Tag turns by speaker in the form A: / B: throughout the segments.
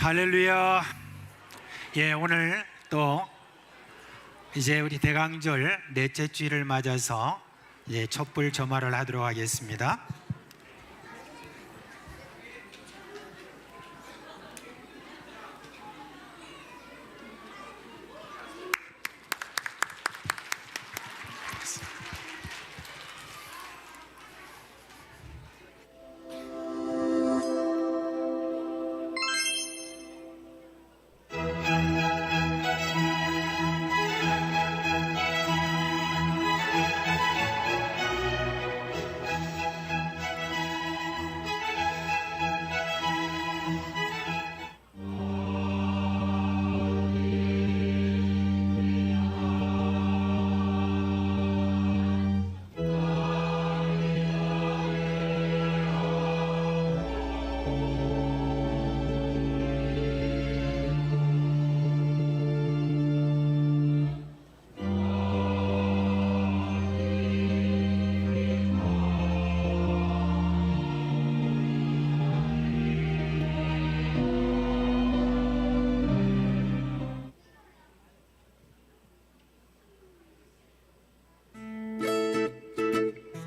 A: 할렐루야. 예, 오늘 또 이제 우리 대강절 넷째 주일을 맞아서 이제 촛불 점화를 하도록 하겠습니다.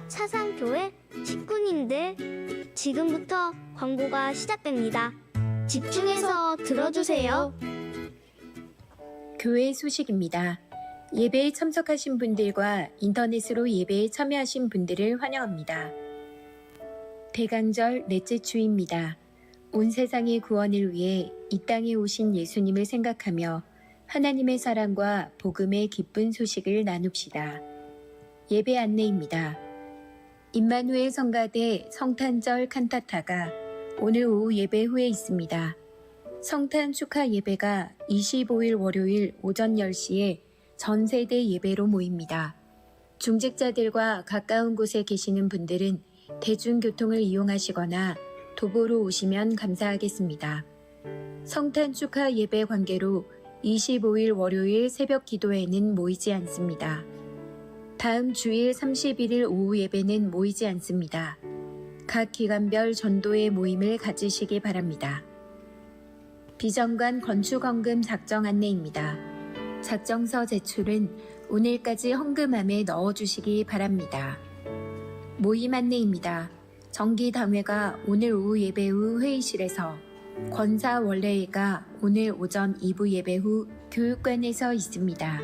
B: 사상교회 식구님들, 지금부터 광고가 시작됩니다. 집중해서 들어주세요.
C: 교회 소식입니다. 예배에 참석하신 분들과 인터넷으로 예배에 참여하신 분들을 환영합니다. 대강절 넷째 주입니다. 온 세상의 구원을 위해 이 땅에 오신 예수님을 생각하며 하나님의 사랑과 복음의 기쁜 소식을 나눕시다. 예배 안내입니다. 임마누엘 성가대 성탄절 칸타타가 오늘 오후 예배 후에 있습니다. 성탄 축하 예배가 25일 월요일 오전 10시에 전 세대 예배로 모입니다. 중직자들과 가까운 곳에 계시는 분들은 대중교통을 이용하시거나 도보로 오시면 감사하겠습니다. 성탄 축하 예배 관계로 25일 월요일 새벽 기도회는 모이지 않습니다. 다음 주일 31일 오후 예배는 모이지 않습니다. 각 기간별 전도회 모임을 가지시기 바랍니다. 비전관 건축헌금 작정 안내입니다. 작정서 제출은 오늘까지 헌금함에 넣어주시기 바랍니다. 모임 안내입니다. 정기당회가 오늘 오후 예배 후 회의실에서, 권사 원래회가 오늘 오전 2부 예배 후 교육관에서 있습니다.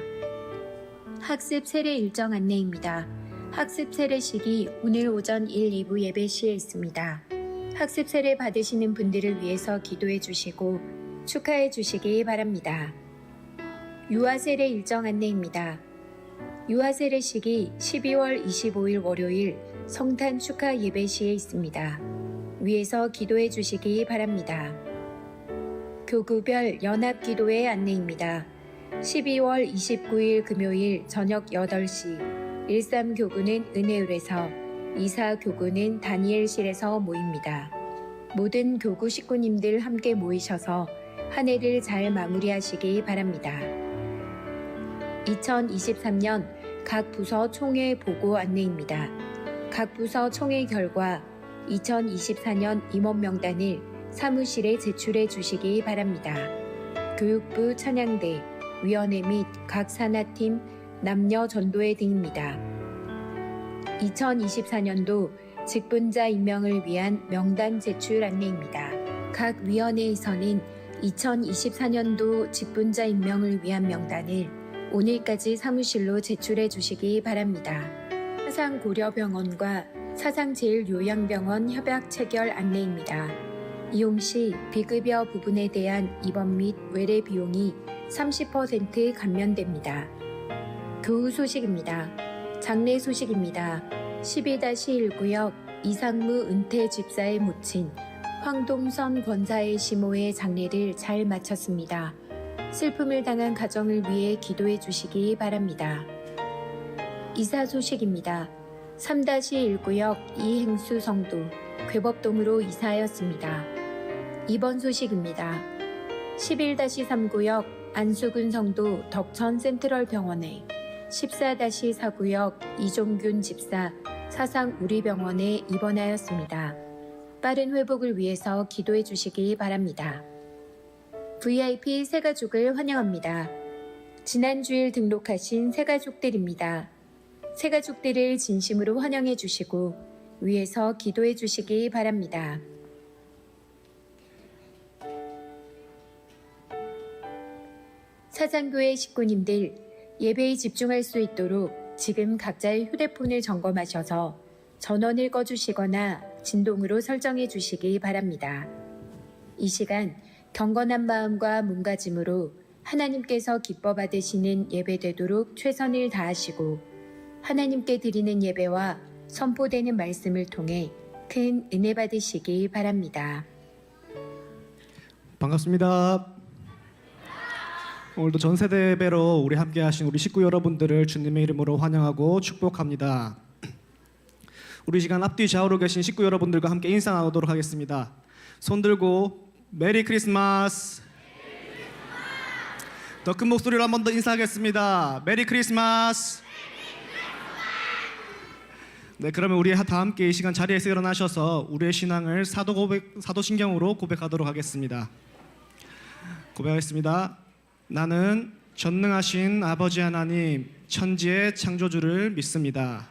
C: 학습 세례 일정 안내입니다. 학습 세례식이 오늘 오전 1, 2부 예배 시에 있습니다. 학습 세례 받으시는 분들을 위해서 기도해 주시고 축하해 주시기 바랍니다. 유아 세례 일정 안내입니다. 유아 세례식이 12월 25일 월요일 성탄 축하 예배 시에 있습니다. 위에서 기도해 주시기 바랍니다. 교구별 연합 기도회 안내입니다. 12월 29일 금요일 저녁 8시 13교구는 은혜율에서, 24교구는 다니엘실에서 모입니다. 모든 교구 식구님들 함께 모이셔서 한 해를 잘 마무리하시기 바랍니다. 2023년 각 부서 총회 보고 안내입니다. 각 부서 총회 결과 2024년 임원 명단을 사무실에 제출해 주시기 바랍니다. 교육부 찬양대, 위원회 및 각 산하팀, 남녀 전도회 등입니다. 2024년도 직분자 임명을 위한 명단 제출 안내입니다. 각 위원회에서는 2024년도 직분자 임명을 위한 명단을 오늘까지 사무실로 제출해 주시기 바랍니다. 사상고려병원과 사상제일요양병원 협약 체결 안내입니다. 이용 시 비급여 부분에 대한 입원 및 외래 비용이 30% 감면됩니다. 교우 소식입니다. 장례 소식입니다. 12-1구역 이상무 은퇴 집사의 모친 황동선 권사의 시모의 장례를 잘 마쳤습니다. 슬픔을 당한 가정을 위해 기도해 주시기 바랍니다. 이사 소식입니다. 3-1구역 이행수 성도 괴법동으로 이사하였습니다. 입원 소식입니다. 11-3구역 안수근 성도 덕천 센트럴병원에, 14-4구역 이종균 집사 사상우리병원에 입원하였습니다. 빠른 회복을 위해서 기도해 주시기 바랍니다. VIP 새가족을 환영합니다. 지난 주일 등록하신 새가족들입니다. 새가족들을 진심으로 환영해 주시고 위에서 기도해 주시기 바랍니다. 사장교회 식구님들, 예배에 집중할 수 있도록 지금 각자의 휴대폰을 점검하셔서 전원을 꺼주시거나 진동으로 설정해 주시기 바랍니다. 이 시간 경건한 마음과 몸가짐으로 하나님께서 기뻐 받으시는 예배되도록 최선을 다하시고 하나님께 드리는 예배와 선포되는 말씀을 통해 큰 은혜 받으시기 바랍니다.
D: 반갑습니다. 오늘도 전세대 예배로 우리 함께 하신 우리 식구 여러분들을 주님의 이름으로 환영하고 축복합니다. 우리 시간 앞뒤 좌우로 계신 식구 여러분들과 함께 인사 나누도록 하겠습니다. 손 들고 메리 크리스마스. 더 큰 목소리로 한 번 더 인사하겠습니다. 메리 크리스마스. 네, 그러면 우리 다 함께 이 시간 자리에서 일어나셔서 우리의 신앙을 사도신경으로 고백하도록 하겠습니다. 고백하겠습니다. 나는 전능하신 아버지 하나님 천지의 창조주를 믿습니다.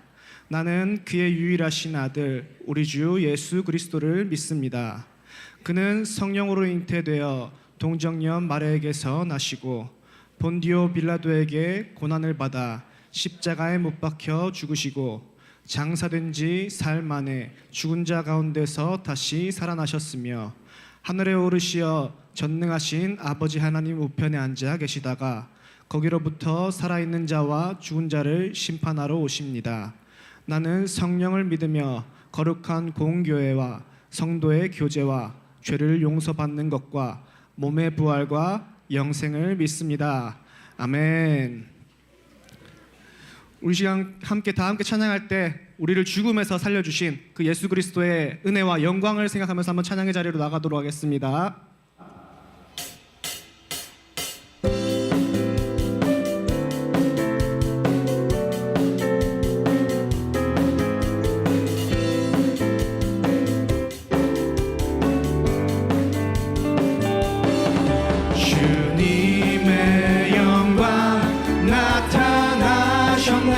D: 나는 그의 유일하신 아들 우리 주 예수 그리스도를 믿습니다. 그는 성령으로 잉태되어 동정녀 마리아에게서 나시고 본디오 빌라도에게 고난을 받아 십자가에 못 박혀 죽으시고 장사된 지 사흘 만에 죽은 자 가운데서 다시 살아나셨으며 하늘에 오르시어 전능하신 아버지 하나님 우편에 앉아 계시다가 거기로부터 살아있는 자와 죽은 자를 심판하러 오십니다. 나는 성령을 믿으며 거룩한 공교회와 성도의 교제와 죄를 용서받는 것과 몸의 부활과 영생을 믿습니다. 아멘. 우리 시간 다 함께 찬양할 때 우리를 죽음에서 살려주신 그 예수 그리스도의 은혜와 영광을 생각하면서 한번 찬양의 자리로 나가도록 하겠습니다. 주님의 영광 나타나셨네.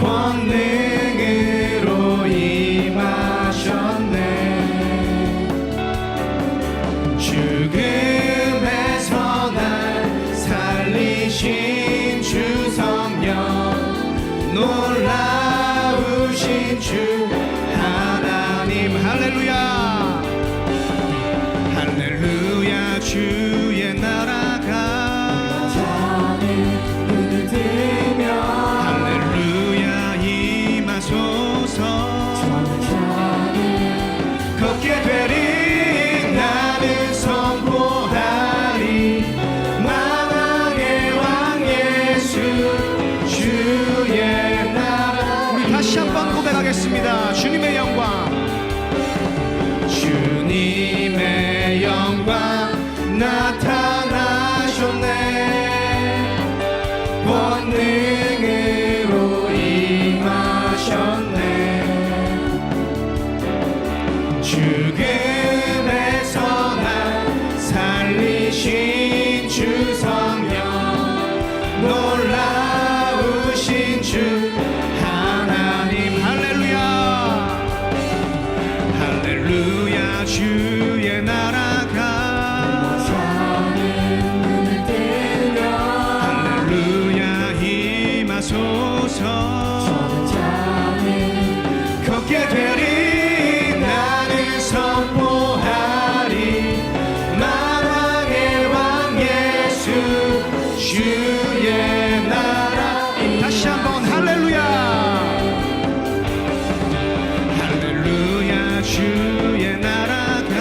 D: 권능으로 임하셨네. 죽음에서 날 살리신 주 성령 놀라우신 주 하나님. 할렐루야 할렐루야. 주의 나라가 눈을 뜨며 할렐루야 임하소서. 걷게 되리 나는 선포하리 만왕의 왕 예수 주의 나라. 우리 다시 한번 고백하겠습니다. 주님의 영광 주님의 영광 나타나셨네. 권능으로 임하셨네. 죽음에서 날 살리신 주 성령 놀라우신 주 하나님. 할렐루야 할렐루야. 주의 나라가 눈을 뜨며 할렐루야 임하소서. 걷게 되리 나는 선포하리 만왕의 왕 예수 주의 나라. 다시 한번 할렐루야 할렐루야. 주의 나라가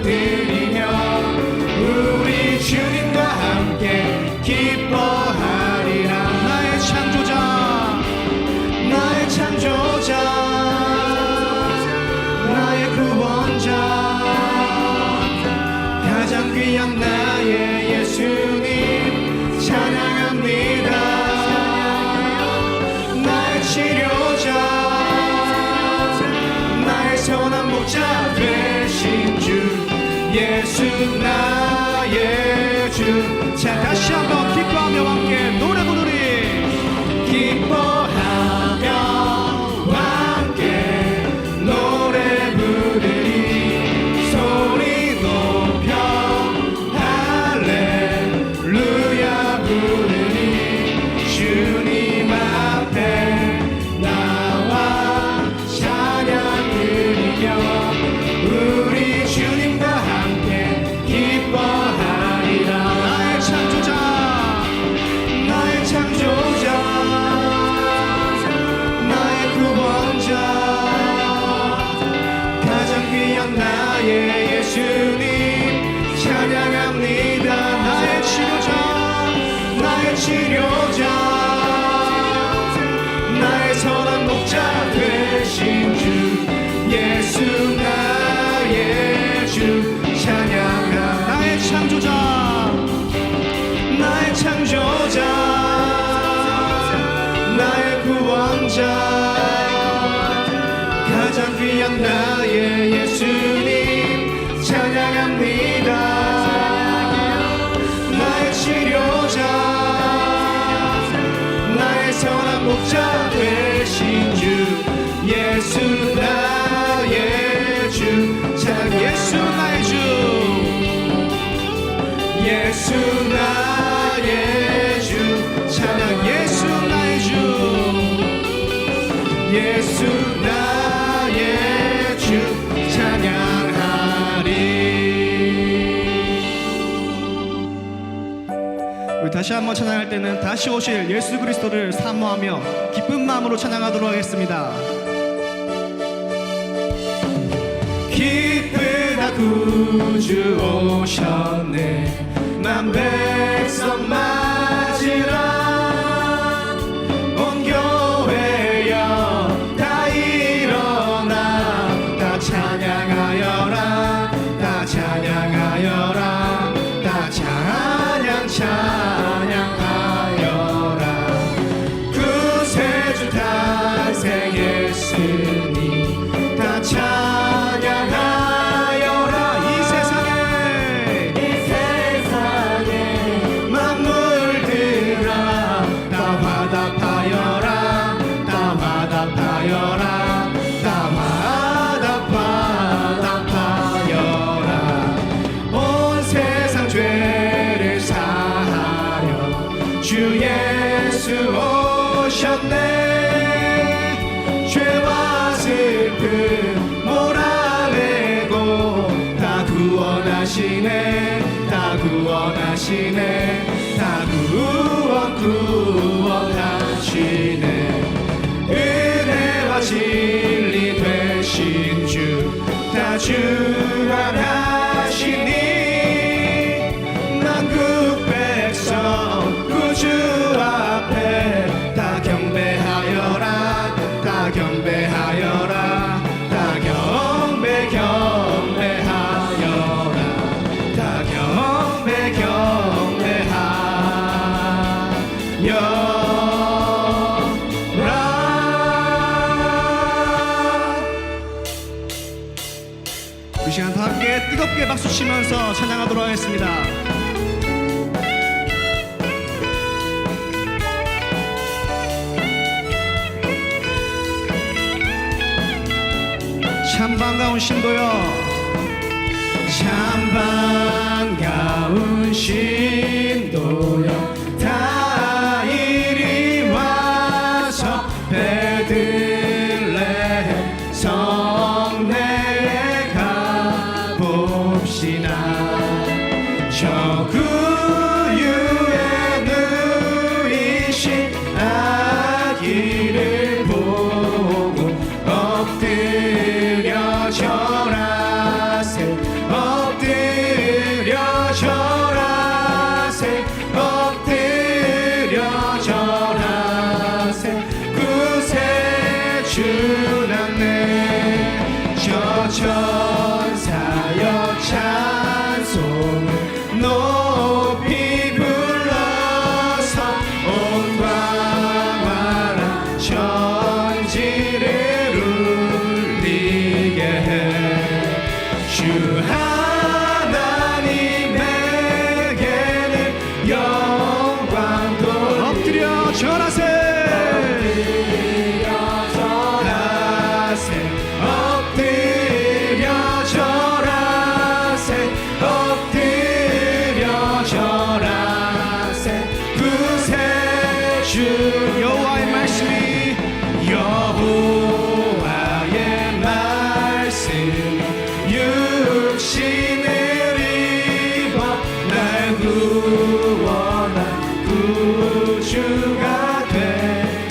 D: 드리며 우리 주님과 함께 기뻐하리라. 나의 창조자 나의 창조자 나의 구원자 가장 귀한 나의 예수님 찬양합니다. 나의 치료자 나의 선한 목자 되신 주 예수 나의 주. 자 다시 한번 기뻐하며 함께 노래 부르리. 기뻐하며 함께 노래 부르리. 소리 높여 할렐루야 부르리. 주님 앞에 나와 찬양 드리며 우리 주님과 함께 기뻐하리라. 나의 창조자 나의 창조자 나의 구원자 가장 귀한 나의 예수님 찬양합니다. 나의 치료자 나의 치료자 나의 선한 목자 되신 주 예수 나의 주 찬양하. 나의 창조자 나의 창조자 나의 구원자 가장 귀한 나의 예수님 찬양합니다. 나의 치료자 나의 선한 목자 되신 주 예수 나의 주 찬양. 예수 나의 주 예수 나의 주 찬양. 예수 나의 주 예수 나의 주 찬양하리. 우리 다시 한번 찬양할 때는 다시 오실 예수 그리스도를 사모하며 기쁜 마음으로 찬양하도록 하겠습니다. 기쁘다 구주 오셨네 만 백성 맞으라. 온 교회여 다 일어나 다 찬양하여라. 다 찬양하여라. 다 찬양하여라. 구세주 탄생 예수님 다 찬양하여라. 이 세상에 만물들아 다 화답하여라. 다 화답하여라. 다 화답하여라. 온 세상 죄를 사하려 주 예수 오셨네. 죄와 슬픔 몰아내고 다 구원하시네. 다 구원하시네. 다 구원하시네. 은혜와 진리 되신 주 다 주관하시니 난국 백성 구주 앞에 다 경배하여라. 다 경배하여라. 다 경배하여라. 다 경배하여라. 이 시간 다 함께 뜨겁게 박수 치면서 찬양하도록 하겠습니다. 참 반가운 신도여 참 반가운 신도여 다 이리 와서 베들레헴 성내에 가봅시다. 저 구유에 누이신 아기를 보고 엎드려 절하세. 엎드려 절하세 엎드려 절하세 구세주났네 저 천사여 찬송을 높이 불러서 온 광활한 천지를 울리게 해주 하나님에게는 영광도 엎드려 절하세 엎드려 절하세 엎드려 절하세 구세주 여호와의 말씀이 여호와의 말씀이 육신을 입어 날 구원한 구주가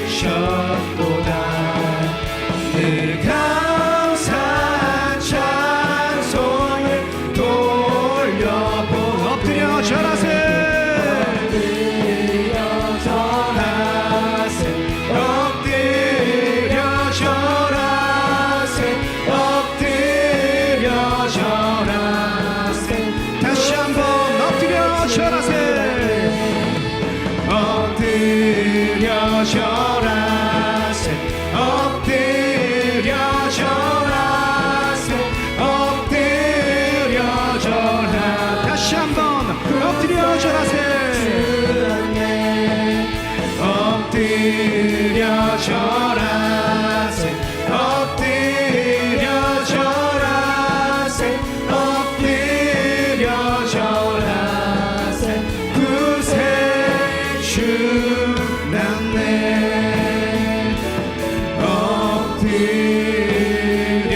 D: 되셨도다 늘 감사한 찬송을 돌려보 엎드려 절하세 엎드려 절하세 엎드려 절하세 엎드려 절하세 다시 한번 엎드려 절하세 엎드려 절하세 엎드려 절하세 엎드려 절하 다시 한번 엎드려 절하세 엎드려 절하세 엎드려 절하세 엎드려 절하세 구세주 남네 엎드려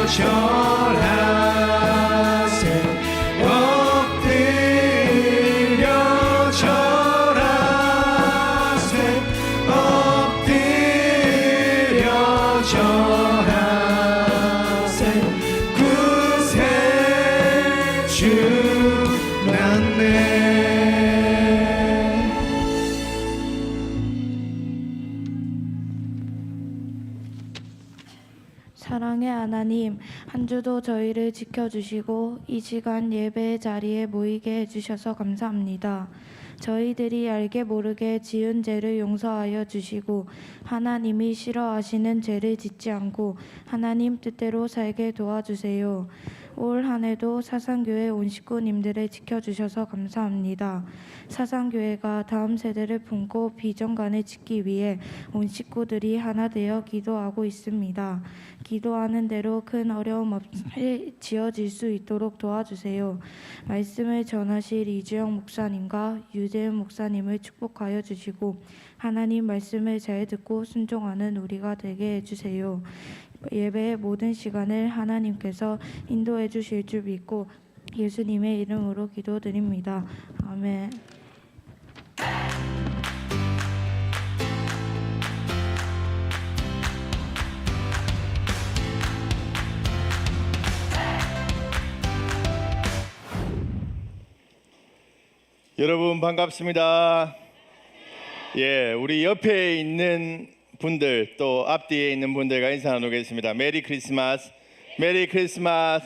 D: 절하세 엎드려 절하세 엎드려 절하세 구세주 남네
E: 사랑의 하나님, 한 주도 저희를 지켜주시고 이 시간 예배의 자리에 모이게 해주셔서 감사합니다. 저희들이 알게 모르게 지은 죄를 용서하여 주시고 하나님이 싫어하시는 죄를 짓지 않고 하나님 뜻대로 살게 도와주세요. 올 한 해도 사상교회 온 식구님들을 지켜주셔서 감사합니다. 사상교회가 다음 세대를 품고 비전관을 짓기 위해 온 식구들이 하나 되어 기도하고 있습니다. 기도하는 대로 큰 어려움 없이 지어질 수 있도록 도와주세요. 말씀을 전하실 이주영 목사님과 유재은 목사님을 축복하여 주시고 하나님 말씀을 잘 듣고 순종하는 우리가 되게 해주세요. 예배의 모든 시간을 하나님께서 인도해 주실 줄 믿고 예수님의 이름으로 기도드립니다. 아멘.
F: 여러분 반갑습니다. 예, 우리 옆에 있는 분들 또 앞뒤에 있는 분들과 인사 나누겠습니다. 메리 크리스마스, 메리 크리스마스.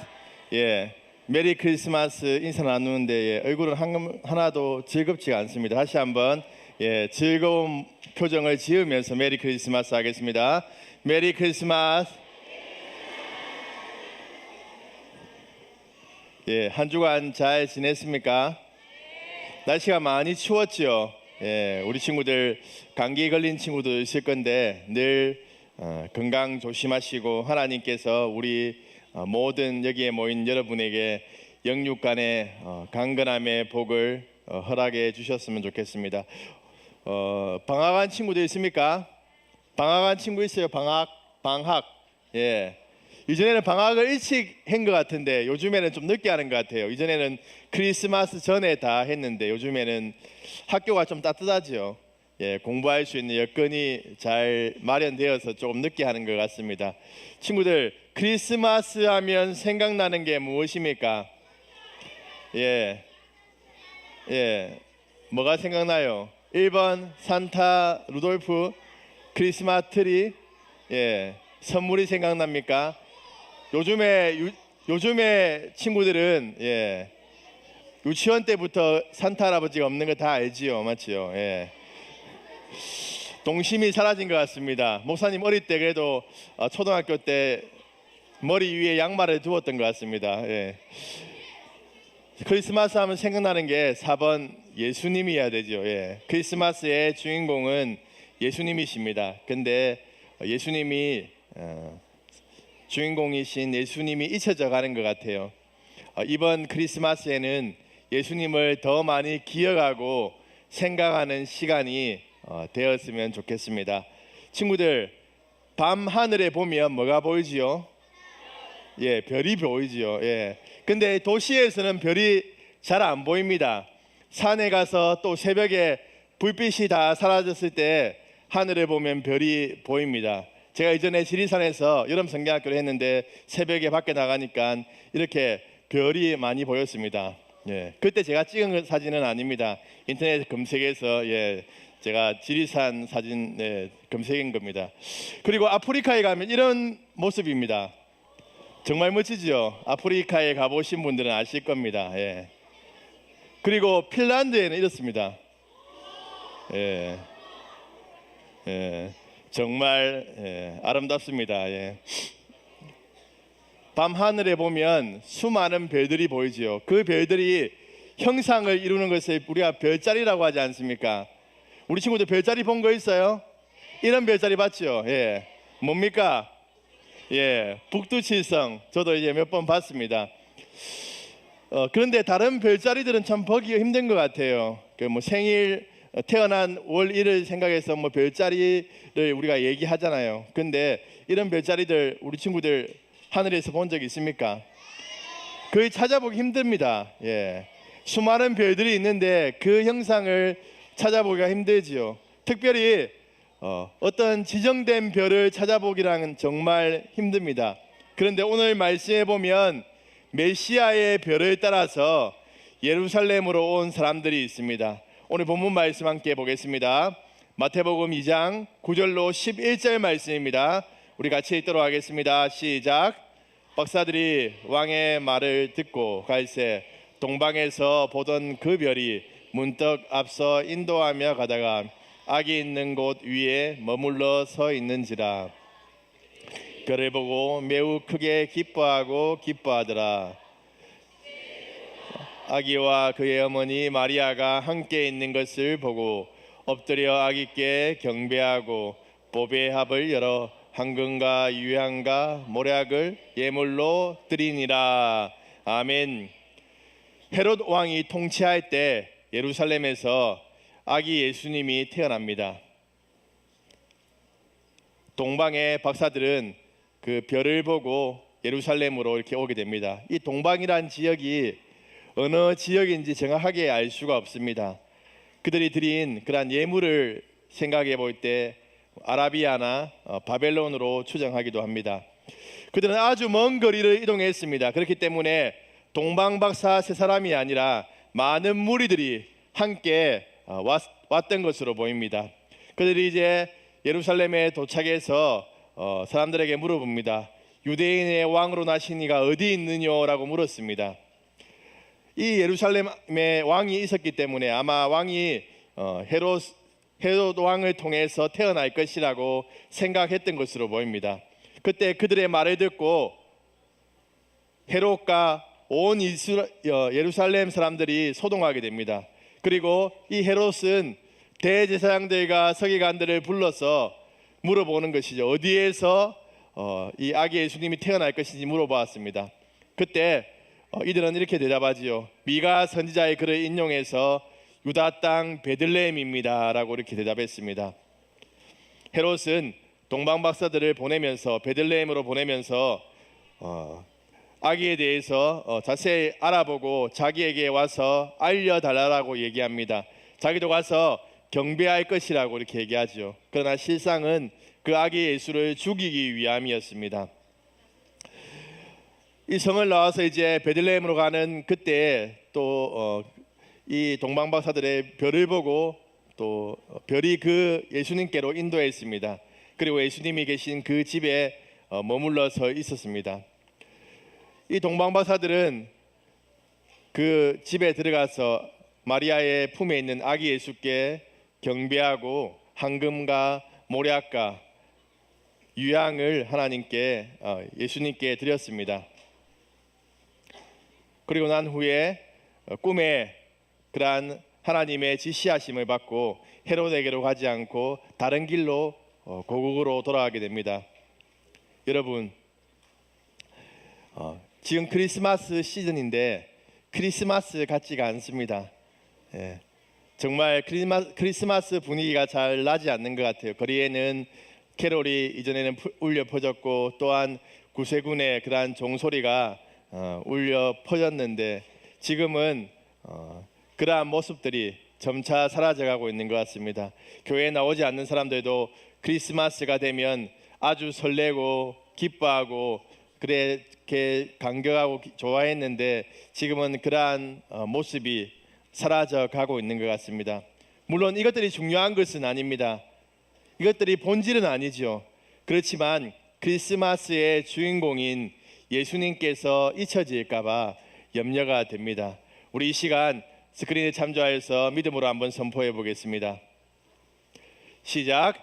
F: 예, 메리 크리스마스 인사 나누는데 예, 얼굴은 하나도 즐겁지가 않습니다. 다시 한번 예, 즐거운 표정을 지으면서 메리 크리스마스 하겠습니다. 메리 크리스마스. 예, 한 주간 잘 지냈습니까? 날씨가 많이 추웠죠. 예, 우리 친구들 감기 걸린 친구도 있을 건데 늘 건강 조심하시고 하나님께서 우리 모든 여기에 모인 여러분에게 영육간의 강건함의 복을 허락해 주셨으면 좋겠습니다. 방학한 친구도 있습니까? 방학한 친구 있어요? 방학. 예. 이전에는 방학을 일찍 한 것 같은데 요즘에는 좀 늦게 하는 것 같아요. 이전에는 크리스마스 전에 다 했는데 요즘에는 학교가 좀 따뜻하죠. 예, 공부할 수 있는 여건이 잘 마련되어서 조금 늦게 하는 것 같습니다. 친구들, 크리스마스 하면 생각나는 게 무엇입니까? 예, 예, 뭐가 생각나요? 1번 산타 루돌프 크리스마스 트리. 예, 선물이 생각납니까? 요즘에 친구들은 예, 유치원 때부터 산타 할아버지가 없는 거 다 알지요, 맞지요? 예. 동심이 사라진 것 같습니다. 목사님 어릴 때 그래도 초등학교 때 머리 위에 양말을 두었던 것 같습니다. 예. 크리스마스 하면 생각나는 게 4번 예수님이어야 되죠. 예. 크리스마스의 주인공은 예수님이십니다. 근데 예수님이 주인공이신 예수님이 잊혀져 가는 것 같아요. 이번 크리스마스에는 예수님을 더 많이 기억하고 생각하는 시간이 되었으면 좋겠습니다. 친구들, 밤 하늘에 보면 뭐가 보이지요? 예, 별이 보이지요. 예. 근데 도시에서는 별이 잘 안 보입니다. 산에 가서 또 새벽에 불빛이 다 사라졌을 때 하늘에 보면 별이 보입니다. 제가 이전에 지리산에서 여름 성경학교를 했는데 새벽에 밖에 나가니까 이렇게 별이 많이 보였습니다. 예. 그때 제가 찍은 사진은 아닙니다. 인터넷 검색해서 예, 제가 지리산 사진 검색한 겁니다. 그리고 아프리카에 가면 이런 모습입니다. 정말 멋지죠? 아프리카에 가보신 분들은 아실 겁니다. 예. 그리고 핀란드에는 이렇습니다. 예. 예. 정말 아름답습니다. 예. 밤 하늘에 보면 수많은 별들이 보이지요. 그 별들이 형상을 이루는 것을 우리가 별자리라고 하지 않습니까? 우리 친구들 별자리 본 거 있어요? 이런 별자리 봤죠? 예. 뭡니까? 예, 북두칠성. 저도 이제 몇 번 봤습니다. 그런데 다른 별자리들은 참 보기가 힘든 것 같아요. 그 뭐 생일 태어난 월 1을 생각해서 뭐 별자리를 우리가 얘기하잖아요. 근데 이런 별자리들 우리 친구들 하늘에서 본 적 있습니까? 거의 찾아보기 힘듭니다. 예. 수많은 별들이 있는데 그 형상을 찾아보기가 힘들지요. 특별히 어떤 지정된 별을 찾아보기랑은 정말 힘듭니다. 그런데 오늘 말씀해 보면 메시아의 별을 따라서 예루살렘으로 온 사람들이 있습니다. 오늘 본문 말씀 함께 보겠습니다. 마태복음 2장 9절로 11절 말씀입니다. 우리 같이 읽도록 하겠습니다. 시작. 박사들이 왕의 말을 듣고 갈새 동방에서 보던 그 별이 문득 앞서 인도하며 가다가 악이 있는 곳 위에 머물러 서 있는지라. 별을 보고 매우 크게 기뻐하더라. 아기와 그의 어머니 마리아가 함께 있는 것을 보고 엎드려 아기께 경배하고 보배 합을 열어 황금과 유향과 모략을 예물로 드리니라. 아멘. 헤롯 왕이 통치할 때 예루살렘에서 아기 예수님이 태어납니다. 동방의 박사들은 그 별을 보고 예루살렘으로 이렇게 오게 됩니다. 이 동방이란 지역이 어느 지역인지 정확하게 알 수가 없습니다. 그들이 드린 그러한 예물을 생각해 볼 때 아라비아나 바벨론으로 추정하기도 합니다. 그들은 아주 먼 거리를 이동했습니다. 그렇기 때문에 동방 박사 세 사람이 아니라 많은 무리들이 함께 왔던 것으로 보입니다. 그들이 이제 예루살렘에 도착해서 사람들에게 물어봅니다. 유대인의 왕으로 나신 이가 어디 있느냐라고 물었습니다. 이 예루살렘에 왕이 있었기 때문에 아마 왕이 헤롯 왕을 통해서 태어날 것이라고 생각했던 것으로 보입니다. 그때 그들의 말을 듣고 헤롯과 온 예루살렘 사람들이 소동하게 됩니다. 그리고 이 헤롯은 대제사장들과 서기관들을 불러서 물어보는 것이죠. 어디에서 이 아기 예수님이 태어날 것인지 물어보았습니다. 그때 이들은 이렇게 대답하지요. 미가 선지자의 글을 인용해서 유다 땅 베들레헴입니다 라고 이렇게 대답했습니다. 헤롯은 동방 박사들을 보내면서 베들레헴으로 보내면서 아기에 대해서 자세히 알아보고 자기에게 와서 알려달라고 얘기합니다. 자기도 가서 경배할 것이라고 이렇게 얘기하죠. 그러나 실상은 그 아기 예수를 죽이기 위함이었습니다. 이 성을 나와서 이제 베들레헴으로 가는 그때 또 이 동방박사들의 별을 보고 또 별이 그 예수님께로 인도했습니다. 그리고 예수님이 계신 그 집에 머물러서 있었습니다. 이 동방박사들은 그 집에 들어가서 마리아의 품에 있는 아기 예수께 경배하고 황금과 모략과 유향을 하나님께 예수님께 드렸습니다. 그리고 난 후에 꿈에 그러한 하나님의 지시하심을 받고 헤로데에게로 가지 않고 다른 길로 고국으로 돌아가게 됩니다. 여러분, 지금 크리스마스 시즌인데 크리스마스 같지가 않습니다. 예, 정말 크리스마스 분위기가 잘 나지 않는 것 같아요. 거리에는 캐롤이 이전에는 울려 퍼졌고 또한 구세군의 그러한 종소리가 울려 퍼졌는데 지금은 그러한 모습들이 점차 사라져가고 있는 것 같습니다. 교회에 나오지 않는 사람들도 크리스마스가 되면 아주 설레고 기뻐하고 그렇게 감격하고 좋아했는데 지금은 그러한 모습이 사라져 가고 있는 것 같습니다. 물론 이것들이 중요한 것은 아닙니다. 이것들이 본질은 아니죠. 그렇지만 크리스마스의 주인공인 예수님께서 잊혀질까 봐 염려가 됩니다. 우리 이 시간 스크린에 참조하여서 믿음으로 한번 선포해 보겠습니다. 시작.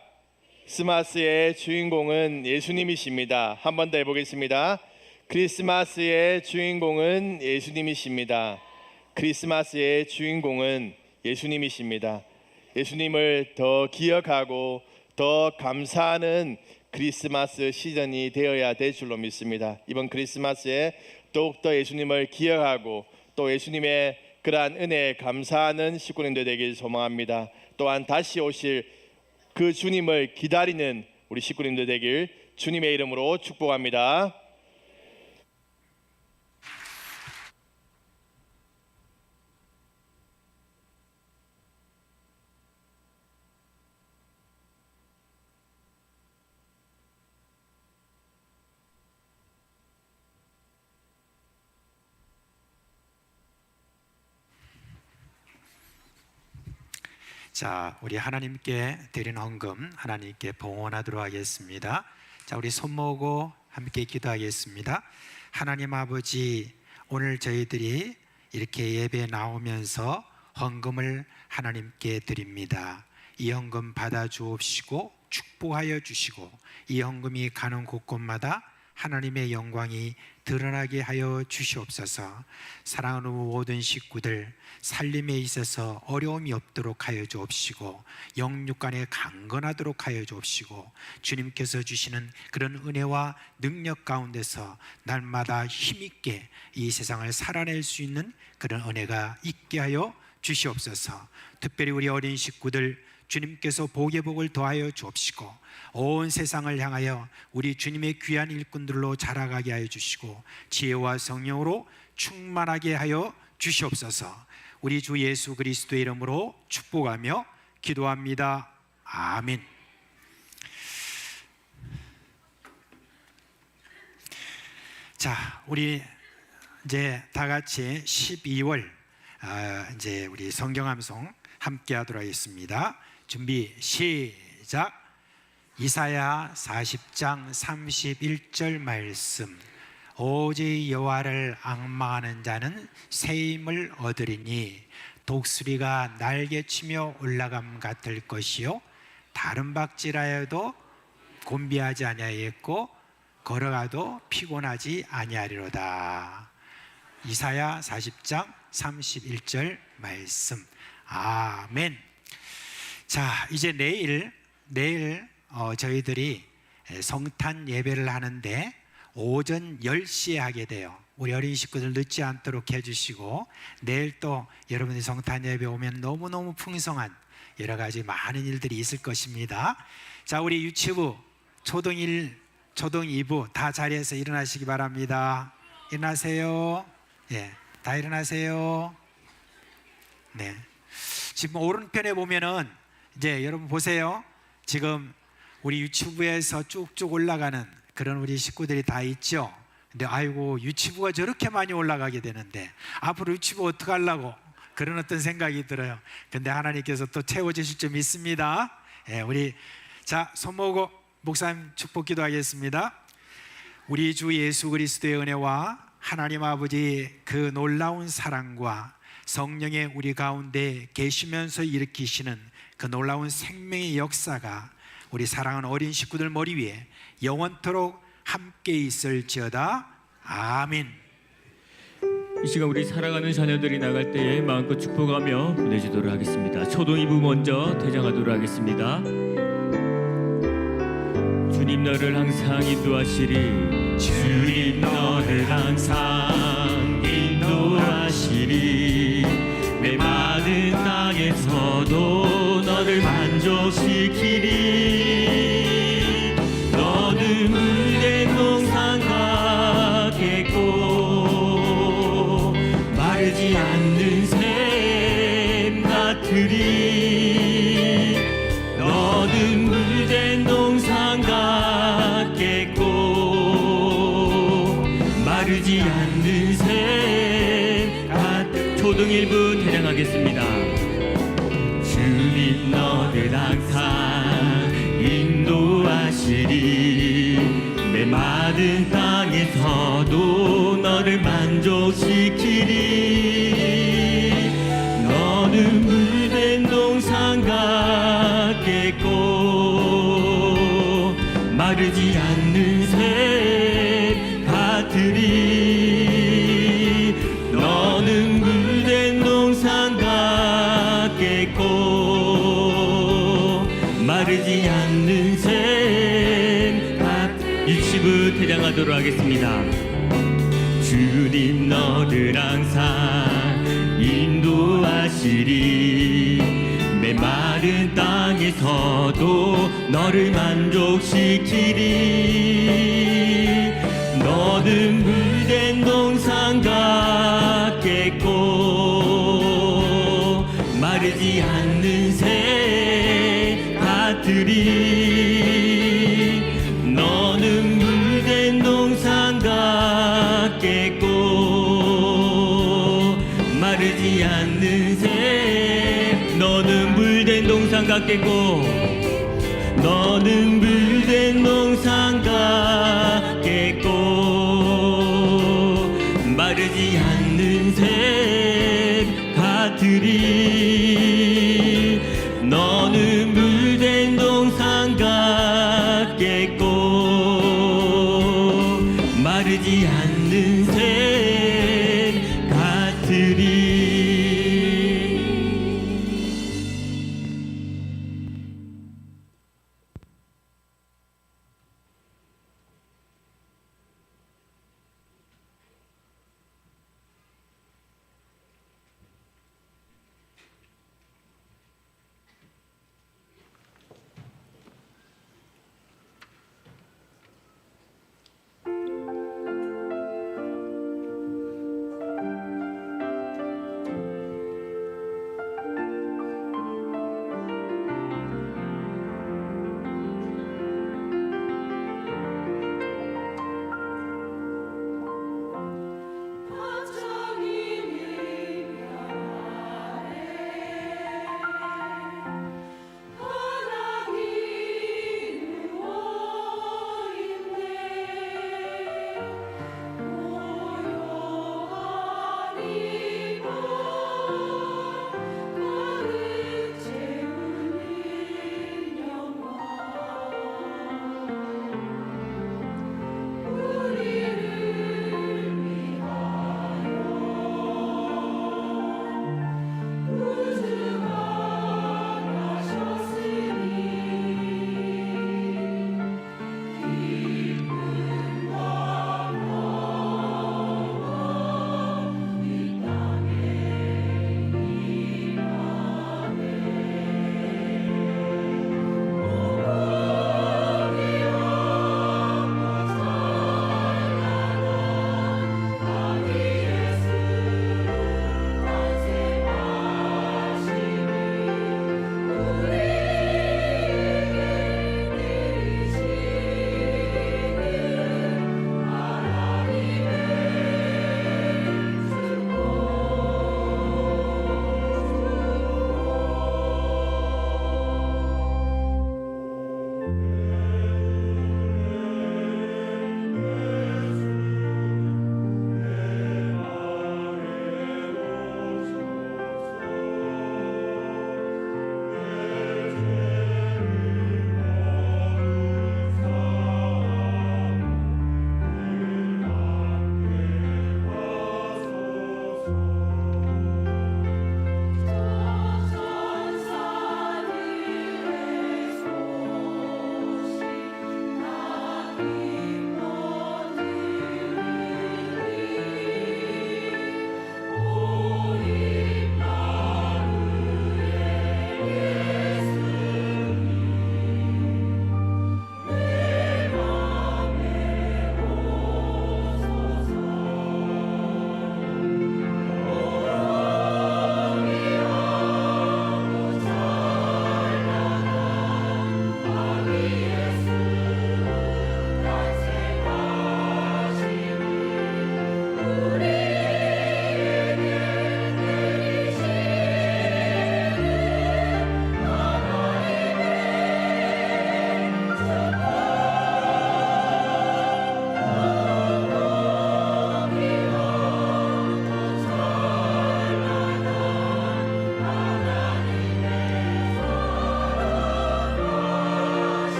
F: 크리스마스의 주인공은 예수님이십니다. 한 번 더 해보겠습니다. 크리스마스의 주인공은 예수님이십니다. 크리스마스의 주인공은 예수님이십니다. 예수님을 더 기억하고 더 감사하는 크리스마스 시즌이 되어야 될 줄로 믿습니다. 이번 크리스마스에 더욱더 예수님을 기억하고 또 예수님의 그러한 은혜에 감사하는 식구님들 되길 소망합니다. 또한 다시 오실 그 주님을 기다리는 우리 식구님들 되길 주님의 이름으로 축복합니다.
A: 자, 우리 하나님께 드린 헌금 하나님께 봉헌하도록 하겠습니다. 자, 우리 손 모으고 함께 기도하겠습니다. 하나님 아버지, 오늘 저희들이 이렇게 예배 나오면서 헌금을 하나님께 드립니다. 이 헌금 받아 주옵시고 축복하여 주시고 이 헌금이 가는 곳곳마다 하나님의 영광이 드러나게 하여 주시옵소서. 사랑하는 모든 식구들 살림에 있어서 어려움이 없도록 하여 주옵시고 영육간에 강건하도록 하여 주옵시고 주님께서 주시는 그런 은혜와 능력 가운데서 날마다 힘있게 이 세상을 살아낼 수 있는 그런 은혜가 있게 하여 주시옵소서. 특별히 우리 어린 식구들 주님께서 복의 복을 더하여 주옵시고 온 세상을 향하여 우리 주님의 귀한 일꾼들로 자라가게 하여 주시고 지혜와 성령으로 충만하게 하여 주시옵소서. 우리 주 예수 그리스도의 이름으로 축복하며 기도합니다. 아멘. 자, 우리 이제 다 같이 12월 이제 우리 성경암송 함께 하도록 하겠습니다. 준비 시작. 이사야 40장 31절 말씀. 오직 여호와를 앙망하는 자는 새 힘을 얻으리니 독수리가 날개치며 올라감 같을 것이요 다른 박질하여도 곤비하지 아니하였고 걸어가도 피곤하지 아니하리로다. 이사야 40장 31절 말씀. 아멘. 자, 이제 내일 저희들이 성탄 예배를 하는데 오전 10시에 하게 돼요. 우리 어린 식구들 늦지 않도록 해주시고 내일 또 여러분이 성탄 예배 오면 너무너무 풍성한 여러 가지 많은 일들이 있을 것입니다. 자, 우리 유치부 초등 1, 초등 2부 다 자리에서 일어나시기 바랍니다. 일어나세요. 예, 다 일어나세요. 네. 지금 오른편에 보면은 이제 여러분 보세요. 지금 우리 유튜브에서 쭉쭉 올라가는 그런 우리 식구들이 다 있죠. 근데 아이고 유치부가 저렇게 많이 올라가게 되는데 앞으로 유치부 어떻게 하려고 그런 어떤 생각이 들어요. 근데 하나님께서 또 채워주실 줄 믿습니다. 예, 우리 자 손 모으고 목사님 축복 기도하겠습니다. 우리 주 예수 그리스도의 은혜와 하나님 아버지 그 놀라운 사랑과 성령의 우리 가운데 계시면서 일으키시는 그 놀라운 생명의 역사가 우리 사랑하는 어린 식구들 머리 위에 영원토록 함께 있을지어다. 아멘.
G: 이 시간 우리 사랑하는 자녀들이 나갈 때에 마음껏 축복하며 보내주도록 하겠습니다. 초등 2부 먼저 퇴장하도록 하겠습니다. 주님 너를 항상 인도하시리. 주님 너를 항상 인도하시리. 메마른 땅에서도 너를 만족시키리. 너는 물된 동산 같겠고 마르지 않는 샘 같으리. 너는 물된 동산 같겠고 마르지 않는 샘 같으리. 초등 1부 퇴장하겠습니다. 주님 너를 항상 인도하시리. 메마른 땅에서도 너를 만족시키리. 너는 물된 동산 같겠고 마르지 않는 샘 같으리. 너는 물된 동산 같겠고 마르지 않는 샘 같으리. 일시부 퇴장하도록 하겠습니다. 주님 너를 항상 인도하시리. 메마른 땅에서도 너를 만족시키리. 너는 물된 동산 같겠고 마르지 않는 새 같으리. 너는 물된 동산 같겠고 마르지 않는 새. 너는 물된 동산 같겠고 너는 물된 동산 같겠고 마르지 않는 새 같으리. 너는 물된 동산 같겠고 마르지 않는 새 같으리.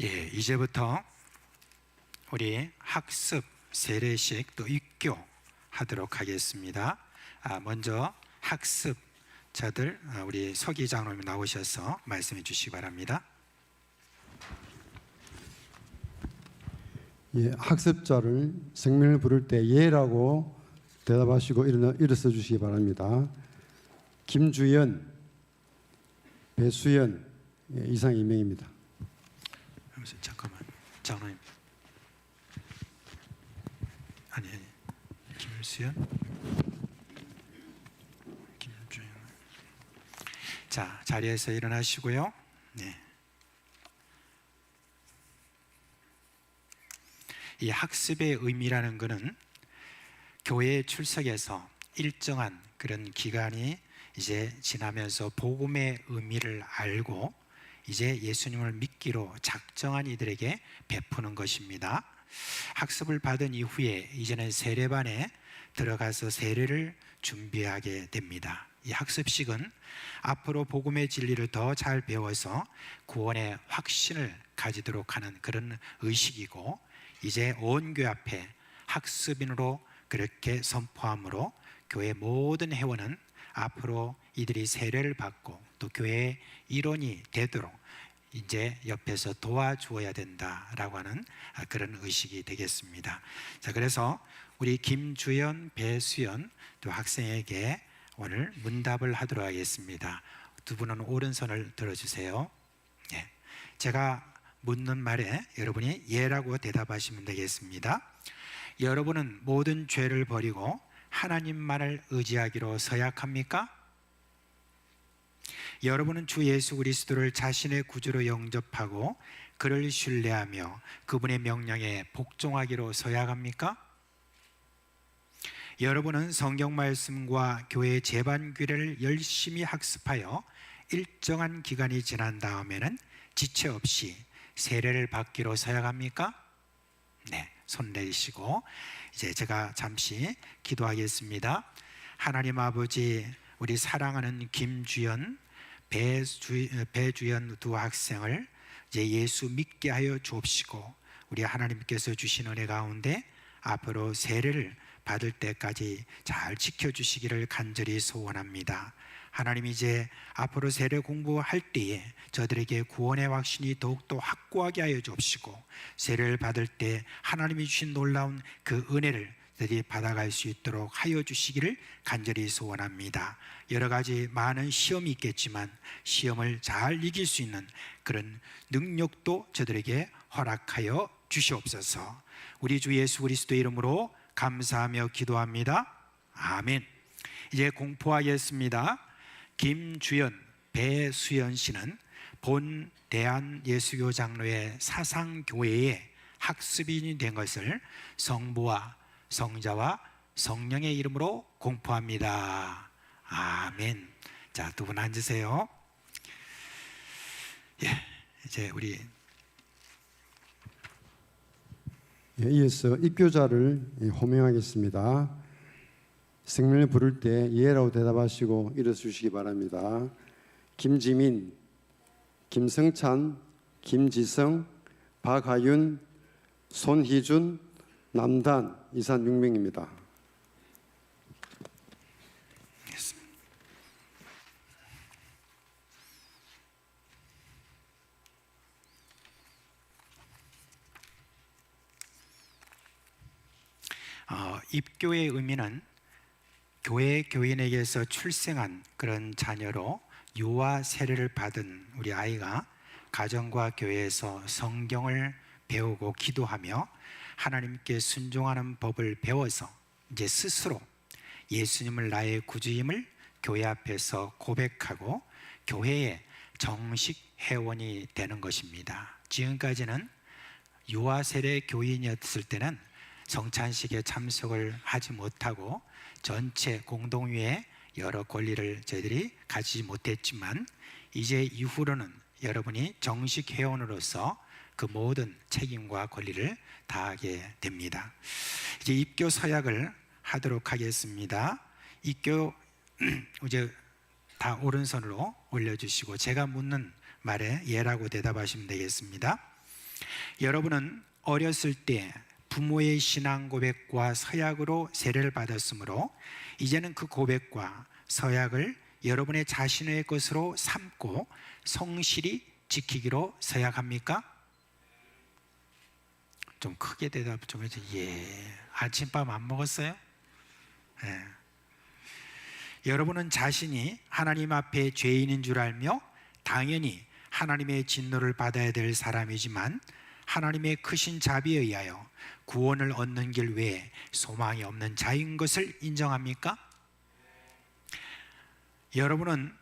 A: 예, 이제부터 우리 학습 세례식 또 입교 하도록 하겠습니다. 먼저 학습자들 우리 서기 장로님 나오셔서 말씀해 주시기 바랍니다.
H: 예, 학습자를 성명을 부를 때 예라고 대답하시고 일어서 주시기 바랍니다. 김주연, 배수연 이상 2명입니다.
A: 잠깐만, 장로님. 아니, 김수연, 김주연. 자, 자리에서 일어나시고요. 네. 이 학습의 의미라는 것은 교회에 출석해서 일정한 그런 기간이 이제 지나면서 복음의 의미를 알고 이제 예수님을 믿기로 작정한 이들에게 베푸는 것입니다. 학습을 받은 이후에 이제는 세례반에 들어가서 세례를 준비하게 됩니다. 이 학습식은 앞으로 복음의 진리를 더 잘 배워서 구원의 확신을 가지도록 하는 그런 의식이고, 이제 온 교회 앞에 학습인으로 그렇게 선포함으로 교회 모든 회원은 앞으로 이들이 세례를 받고 또 교회의 일원이 되도록 이제 옆에서 도와주어야 된다라고 하는 그런 의식이 되겠습니다. 자, 그래서 우리 김주연, 배수연 두 학생에게 오늘 문답을 하도록 하겠습니다. 두 분은 오른손을 들어주세요. 네. 제가 묻는 말에 여러분이 예라고 대답하시면 되겠습니다. 여러분은 모든 죄를 버리고 하나님만을 의지하기로 서약합니까? 여러분은 주 예수 그리스도를 자신의 구주로 영접하고 그를 신뢰하며 그분의 명령에 복종하기로 서약합니까? 여러분은 성경 말씀과 교회 제반규례를 열심히 학습하여 일정한 기간이 지난 다음에는 지체 없이 세례를 받기로 서약합니까? 네, 손 내리시고 이제 제가 잠시 기도하겠습니다. 하나님 아버지, 우리 사랑하는 김주연, 배주연 두 학생을 이제 예수 믿게 하여 주옵시고, 우리 하나님께서 주신 은혜 가운데 앞으로 세례를 받을 때까지 잘 지켜주시기를 간절히 소원합니다. 하나님, 이제 앞으로 세례 공부할 때에 저들에게 구원의 확신이 더욱더 확고하게 하여 주옵시고, 세례를 받을 때 하나님이 주신 놀라운 그 은혜를 들이 받아갈 수 있도록 하여 주시기를 간절히 소원합니다. 여러 가지 많은 시험이 있겠지만 시험을 잘 이길 수 있는 그런 능력도 저들에게 허락하여 주시옵소서. 우리 주 예수 그리스도의 이름으로 감사하며 기도합니다. 아멘. 이제 공포하겠습니다. 김주연, 배수연 씨는 본 대한예수교 장로회 사상교회의 학습인이 된 것을 성부와 성자와 성령의 이름으로 공포합니다. 아멘. 자, 두 분 앉으세요. 예, 이제 우리
H: 이어서 입교자를 호명하겠습니다. 성명을 부를 때 예라고 대답하시고 일어서 주시기 바랍니다. 김지민, 김성찬, 김지성, 박하윤, 손희준, 남단 이산 6명입니다.
A: 입교의 의미는 교회 교인에게서 출생한 그런 자녀로 유아 세례를 받은 우리 아이가 가정과 교회에서 성경을 배우고 기도하며 하나님께 순종하는 법을 배워서 이제 스스로 예수님을 나의 구주임을 교회 앞에서 고백하고 교회의 정식 회원이 되는 것입니다. 지금까지는 유아 세례 교인이었을 때는 성찬식에 참석을 하지 못하고 전체 공동회의 여러 권리를 저희들이 가지지 못했지만, 이제 이후로는 여러분이 정식 회원으로서 그 모든 책임과 권리를 다하게 됩니다. 이제 입교 서약을 하도록 하겠습니다. 입교 이제 다 오른손으로 올려주시고 제가 묻는 말에 예라고 대답하시면 되겠습니다. 여러분은 어렸을 때 부모의 신앙 고백과 서약으로 세례를 받았으므로 이제는 그 고백과 서약을 여러분의 자신의 것으로 삼고 성실히 지키기로 서약합니까? 좀 크게 대답 좀 해주세요. 예. 아침밥 안 먹었어요? 예. 여러분은 자신이 하나님 앞에 죄인인 줄 알며 당연히 하나님의 진노를 받아야 될 사람이지만 하나님의 크신 자비에 의하여 구원을 얻는 길 외에 소망이 없는 자인 것을 인정합니까? 여러분은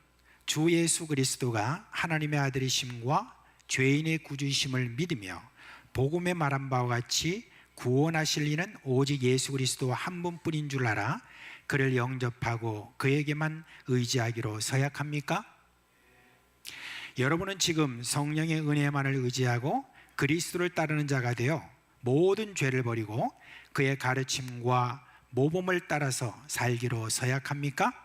A: 주 예수 그리스도가 하나님의 아들이심과 죄인의 구주이심을 믿으며 복음에 말한 바와 같이 구원하실 이는 오직 예수 그리스도 한 분뿐인 줄 알아 그를 영접하고 그에게만 의지하기로 서약합니까? 여러분은 지금 성령의 은혜만을 의지하고 그리스도를 따르는 자가 되어 모든 죄를 버리고 그의 가르침과 모범을 따라서 살기로 서약합니까?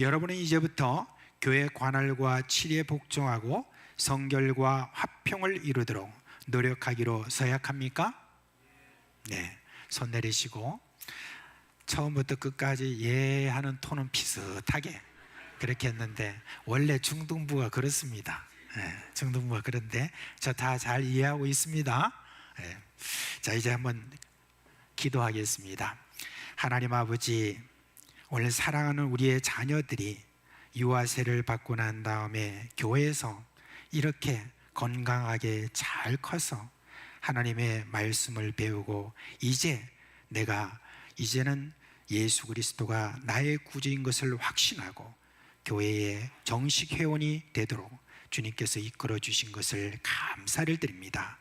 A: 여러분은 이제부터 교회 관할과 치리에 복종하고 성결과 화평을 이루도록 노력하기로 서약합니까? 네, 손 내리시고 처음부터 끝까지 예 하는 톤은 비슷하게 그렇게 했는데 원래 중등부가 그렇습니다. 네, 중등부가 그런데 저 다 잘 이해하고 있습니다. 네. 자, 이제 한번 기도하겠습니다. 하나님 아버지, 오늘 사랑하는 우리의 자녀들이 유아세를 받고 난 다음에 교회에서 이렇게 건강하게 잘 커서 하나님의 말씀을 배우고 이제는 예수 그리스도가 나의 구주인 것을 확신하고 교회의 정식 회원이 되도록 주님께서 이끌어 주신 것을 감사를 드립니다.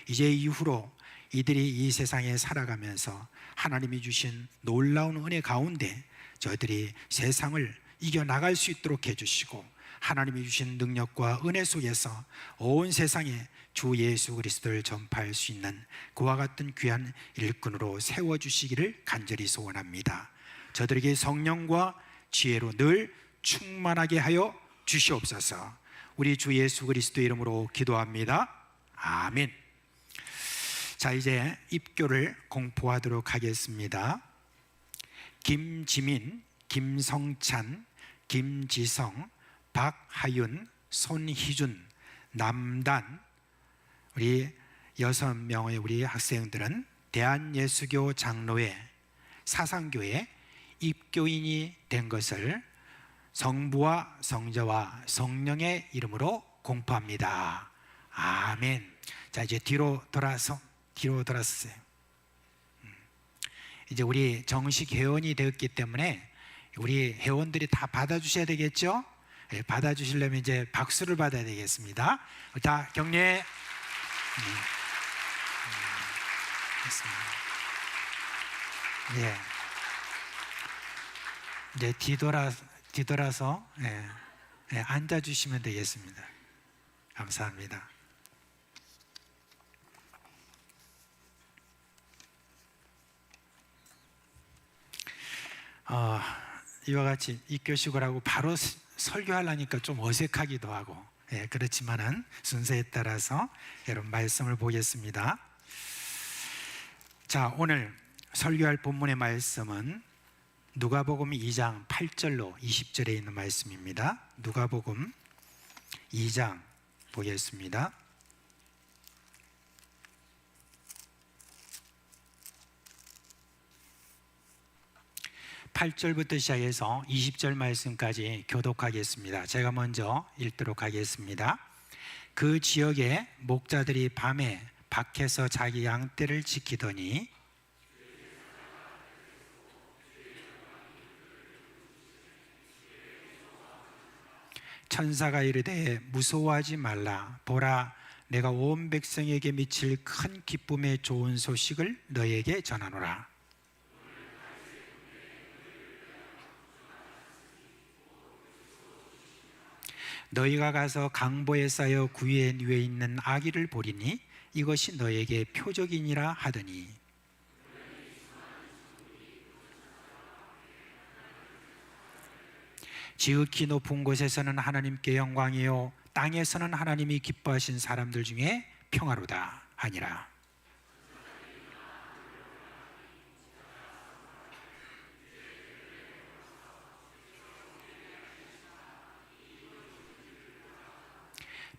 A: 이제 이후로 이들이 이 세상에 살아가면서 하나님이 주신 놀라운 은혜 가운데 저희들이 세상을 이겨나갈 수 있도록 해주시고 하나님이 주신 능력과 은혜 속에서 온 세상에 주 예수 그리스도를 전파할 수 있는 그와 같은 귀한 일꾼으로 세워주시기를 간절히 소원합니다. 저들에게 성령과 지혜로 늘 충만하게 하여 주시옵소서. 우리 주 예수 그리스도 이름으로 기도합니다. 아멘. 자, 이제 입교를 공포하도록 하겠습니다. 김지민, 김성찬, 김지성, 박하윤, 손희준, 남단 우리 6명의 우리 학생들은 대한예수교 장로회 사상교회 입교인이 된 것을 성부와 성자와 성령의 이름으로 공포합니다. 아멘. 자, 이제 뒤로 돌아서세요. 이제 우리 정식 회원이 되었기 때문에 우리 회원들이 다 받아주셔야 되겠죠? 네, 받아주시려면 이제 박수를 받아야 되겠습니다. 다 격려해. 예. 이제 뒤돌아서 앉아주시면 되겠습니다. 감사합니다. 이와 같이 입교식을 하고 바로 설교하려니까 좀 어색하기도 하고 그렇지만은 순서에 따라서 여러분 말씀을 보겠습니다. 자, 오늘 설교할 본문의 말씀은 누가복음 2장 8절로 20절에 있는 말씀입니다. 누가복음 2장 보겠습니다. 8절부터 시작해서 20절 말씀까지 교독하겠습니다. 제가 먼저 읽도록 하겠습니다. 그 지역에 목자들이 밤에 밖에서 자기 양떼를 지키더니 천사가 이르되 무서워하지 말라. 보라, 내가 온 백성에게 미칠 큰 기쁨의 좋은 소식을 너에게 전하노라. 너희가 가서 강보에 쌓여 구유에 누워 있는 아기를 보리니 이것이 너에게 표적이니라 하더니 지극히 높은 곳에서는 하나님께 영광이요 땅에서는 하나님이 기뻐하신 사람들 중에 평화로다 하니라.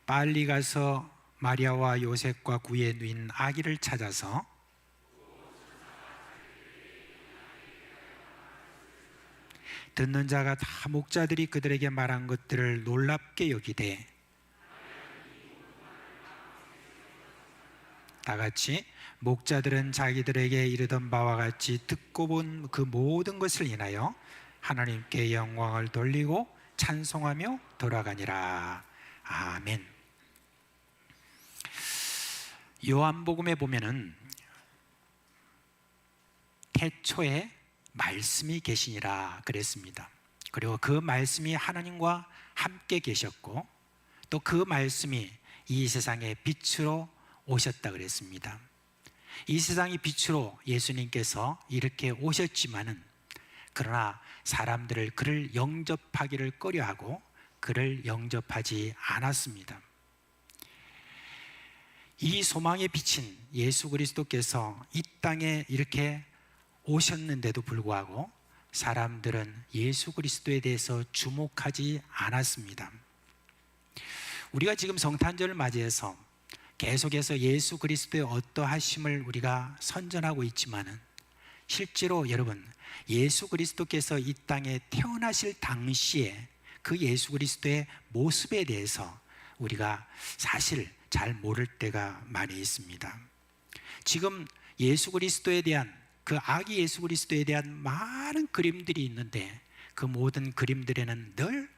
A: 빨리 가서 마리아와 요셉과 구에 누인 아기를 찾아서 듣는 자가 다 목자들이 그들에게 말한 것들을 놀랍게 여기되 다 같이 목자들은 자기들에게 이르던 바와 같이 듣고 본 그 모든 것을 인하여 하나님께 영광을 돌리고 찬송하며 돌아가니라. 아멘. 요한복음에 보면은 태초에 말씀이 계시니라 그랬습니다. 그리고 그 말씀이 하나님과 함께 계셨고 또 그 말씀이 이 세상의 빛으로 오셨다 그랬습니다. 이 세상의 빛으로 예수님께서 이렇게 오셨지만은 그러나 사람들을 그를 영접하기를 꺼려하고 그를 영접하지 않았습니다. 이 소망의 빛인 예수 그리스도께서 이 땅에 이렇게 오셨는데도 불구하고 사람들은 예수 그리스도에 대해서 주목하지 않았습니다. 우리가 지금 성탄절을 맞이해서 계속해서 예수 그리스도의 어떠하심을 우리가 선전하고 있지만은 실제로 여러분 예수 그리스도께서 이 땅에 태어나실 당시에 그 예수 그리스도의 모습에 대해서 우리가 사실 잘 모를 때가 많이 있습니다. 지금 예수 그리스도에 대한 그 아기 예수 그리스도에 대한 많은 그림들이 있는데 그 모든 그림들에는 늘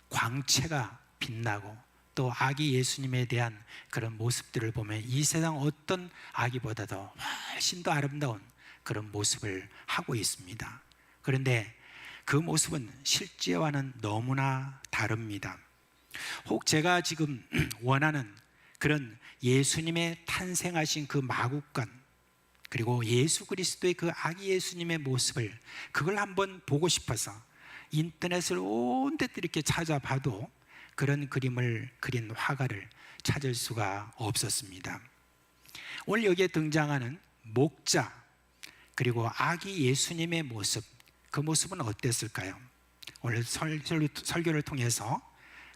A: 광채가 빛나고 또 아기 예수님에 대한 그런 모습들을 보면 이 세상 어떤 아기보다도 훨씬 더 아름다운 그런 모습을 하고 있습니다. 그런데 그 모습은 실제와는 너무나 다릅니다. 혹 제가 지금 원하는 그런 예수님의 탄생하신 그 마국간 그리고 예수 그리스도의 그 아기 예수님의 모습을 그걸 한번 보고 싶어서 인터넷을 온 데 이렇게 찾아봐도 그런 그림을 그린 화가를 찾을 수가 없었습니다. 오늘 여기에 등장하는 목자 그리고 아기 예수님의 모습, 그 모습은 어땠을까요? 오늘 설교를 통해서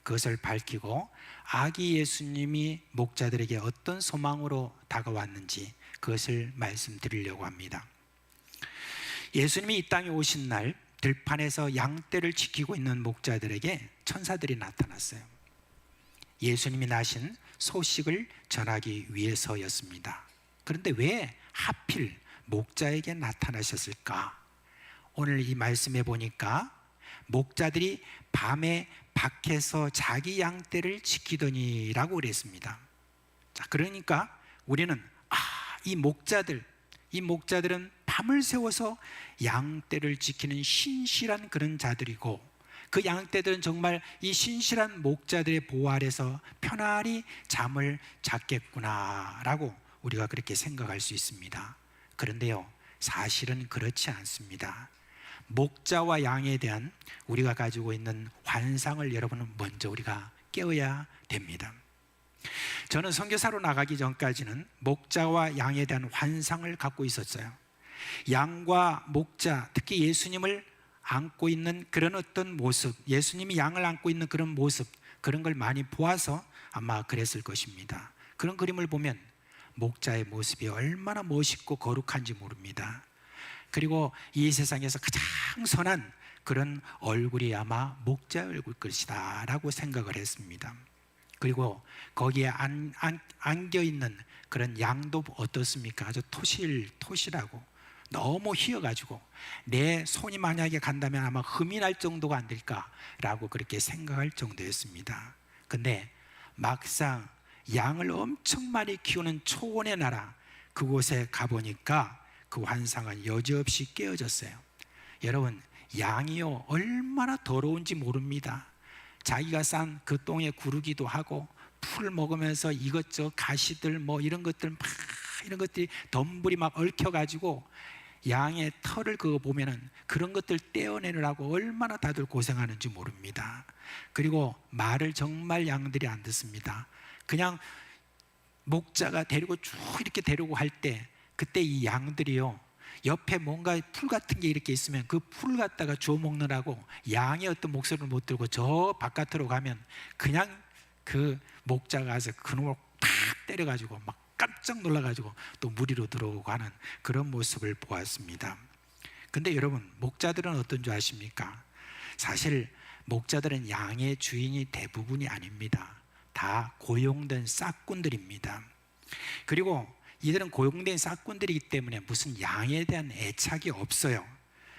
A: 그것을 밝히고 아기 예수님이 목자들에게 어떤 소망으로 다가왔는지 그것을 말씀드리려고 합니다. 예수님이 이 땅에 오신 날 들판에서 양떼를 지키고 있는 목자들에게 천사들이 나타났어요. 예수님이 나신 소식을 전하기 위해서였습니다. 그런데 왜 하필 목자에게 나타나셨을까? 오늘 이 말씀에 보니까 목자들이 밤에 밖에서 자기 양떼를 지키더니라고 그랬습니다. 자, 그러니까 우리는 이 목자들은 밤을 새워서 양떼를 지키는 신실한 그런 자들이고 그 양떼들은 정말 이 신실한 목자들의 보호 아래서 편안히 잠을 잤겠구나라고 우리가 그렇게 생각할 수 있습니다. 그런데요, 사실은 그렇지 않습니다. 목자와 양에 대한 우리가 가지고 있는 환상을 여러분은 먼저 우리가 깨어야 됩니다. 저는 선교사로 나가기 전까지는 목자와 양에 대한 환상을 갖고 있었어요. 양과 목자, 특히 예수님을 안고 있는 그런 어떤 모습, 예수님이 양을 안고 있는 그런 모습, 그런 걸 많이 보아서 아마 그랬을 것입니다. 그런 그림을 보면 목자의 모습이 얼마나 멋있고 거룩한지 모릅니다. 그리고 이 세상에서 가장 선한 그런 얼굴이 아마 목자의 얼굴 것이다 라고 생각을 했습니다. 그리고 거기에 안겨있는 그런 양도 어떻습니까? 아주 토실하고 너무 휘어가지고 내 손이 만약에 간다면 아마 흠이 날 정도가 안 될까라고 그렇게 생각할 정도였습니다. 근데 막상 양을 엄청 많이 키우는 초원의 나라 그곳에 가보니까 그 환상은 여지없이 깨어졌어요. 여러분, 양이요 얼마나 더러운지 모릅니다. 자기가 싼 그 똥에 구르기도 하고 풀 먹으면서 이것저것 가시들 뭐 이런 것들이 덤불이 막 얽혀가지고 양의 털을 그거 보면은 그런 것들 떼어내느라고 얼마나 다들 고생하는지 모릅니다. 그리고 말을 정말 양들이 안 듣습니다. 그냥 목자가 데리고 쭉 이렇게 데리고 할 때 그때 이 양들이요 옆에 뭔가 풀 같은 게 이렇게 있으면 그 풀 갖다가 주워 먹느라고 양의 어떤 목소리를 못 들고 저 바깥으로 가면 그냥 그 목자가 가서 그놈을 탁 때려가지고 막 깜짝 놀라가지고 또 무리로 들어오고 하는 그런 모습을 보았습니다. 근데 여러분, 목자들은 어떤 줄 아십니까? 사실 목자들은 양의 주인이 대부분이 아닙니다. 다 고용된 싹꾼들입니다. 그리고 이들은 고용된 싹꾼들이기 때문에 무슨 양에 대한 애착이 없어요.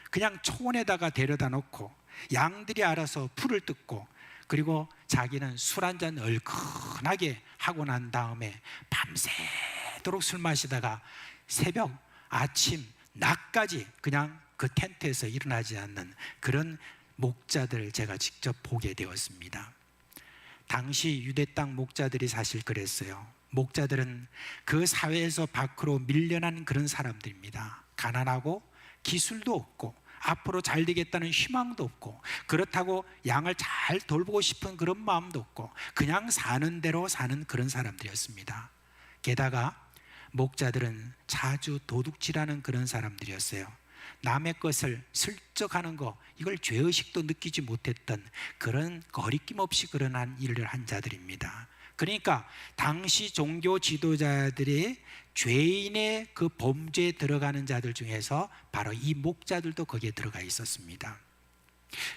A: 그냥 초원에다가 데려다 놓고 양들이 알아서 풀을 뜯고 그리고 자기는 술 한잔 얼큰하게 하고 난 다음에 밤새도록 술 마시다가 새벽, 아침, 낮까지 그냥 그 텐트에서 일어나지 않는 그런 목자들을 제가 직접 보게 되었습니다. 당시 유대 땅 목자들이 사실 그랬어요. 목자들은 그 사회에서 밖으로 밀려난 그런 사람들입니다. 가난하고 기술도 없고 앞으로 잘 되겠다는 희망도 없고 그렇다고 양을 잘 돌보고 싶은 그런 마음도 없고 그냥 사는 대로 사는 그런 사람들이었습니다. 게다가 목자들은 자주 도둑질하는 그런 사람들이었어요. 남의 것을 슬쩍 하는 거, 이걸 죄의식도 느끼지 못했던 그런 거리낌 없이 그런 일을 한 자들입니다. 그러니까 당시 종교 지도자들의 죄인의 그 범죄에 들어가는 자들 중에서 바로 이 목자들도 거기에 들어가 있었습니다.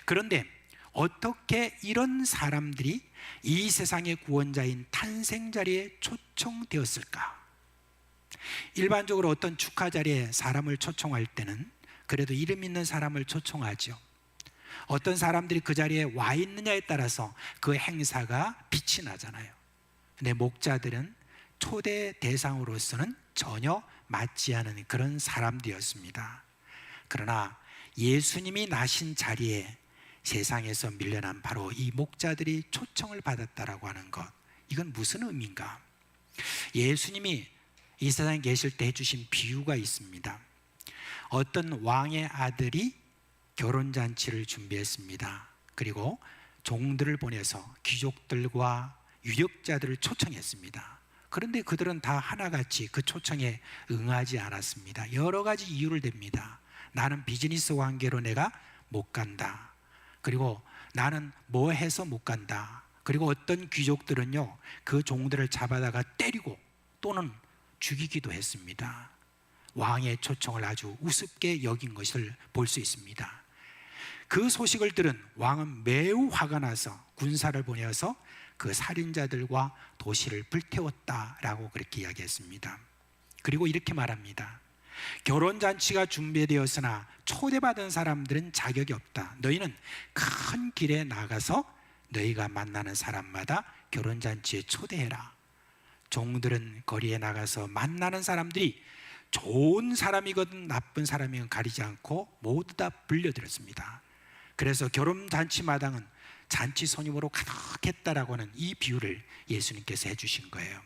A: 그런데 어떻게 이런 사람들이 이 세상의 구원자인 탄생 자리에 초청되었을까? 일반적으로 어떤 축하 자리에 사람을 초청할 때는 그래도 이름 있는 사람을 초청하죠. 어떤 사람들이 그 자리에 와 있느냐에 따라서 그 행사가 빛이 나잖아요. 근데 목자들은 초대 대상으로서는 전혀 맞지 않은 그런 사람들이었습니다. 그러나 예수님이 나신 자리에 세상에서 밀려난 바로 이 목자들이 초청을 받았다라고 하는 것, 이건 무슨 의미인가? 예수님이 이 세상에 계실 때 해주신 비유가 있습니다. 어떤 왕의 아들이 결혼잔치를 준비했습니다. 그리고 종들을 보내서 귀족들과 유력자들을 초청했습니다. 그런데 그들은 다 하나같이 그 초청에 응하지 않았습니다. 여러 가지 이유를 댑니다. 나는 비즈니스 관계로 내가 못 간다. 그리고 나는 뭐 해서 못 간다. 그리고 어떤 귀족들은요, 그 종들을 잡아다가 때리고 또는 죽이기도 했습니다. 왕의 초청을 아주 우습게 여긴 것을 볼 수 있습니다. 그 소식을 들은 왕은 매우 화가 나서 군사를 보내어서 그 살인자들과 도시를 불태웠다라고 그렇게 이야기했습니다. 그리고 이렇게 말합니다. 결혼잔치가 준비되었으나 초대받은 사람들은 자격이 없다. 너희는 큰 길에 나가서 너희가 만나는 사람마다 결혼잔치에 초대해라. 종들은 거리에 나가서 만나는 사람들이 좋은 사람이건 나쁜 사람이건 가리지 않고 모두 다 불려들었습니다. 그래서 결혼잔치 마당은 잔치 손님으로 가득했다라고 하는 이 비유를 예수님께서 해주신 거예요.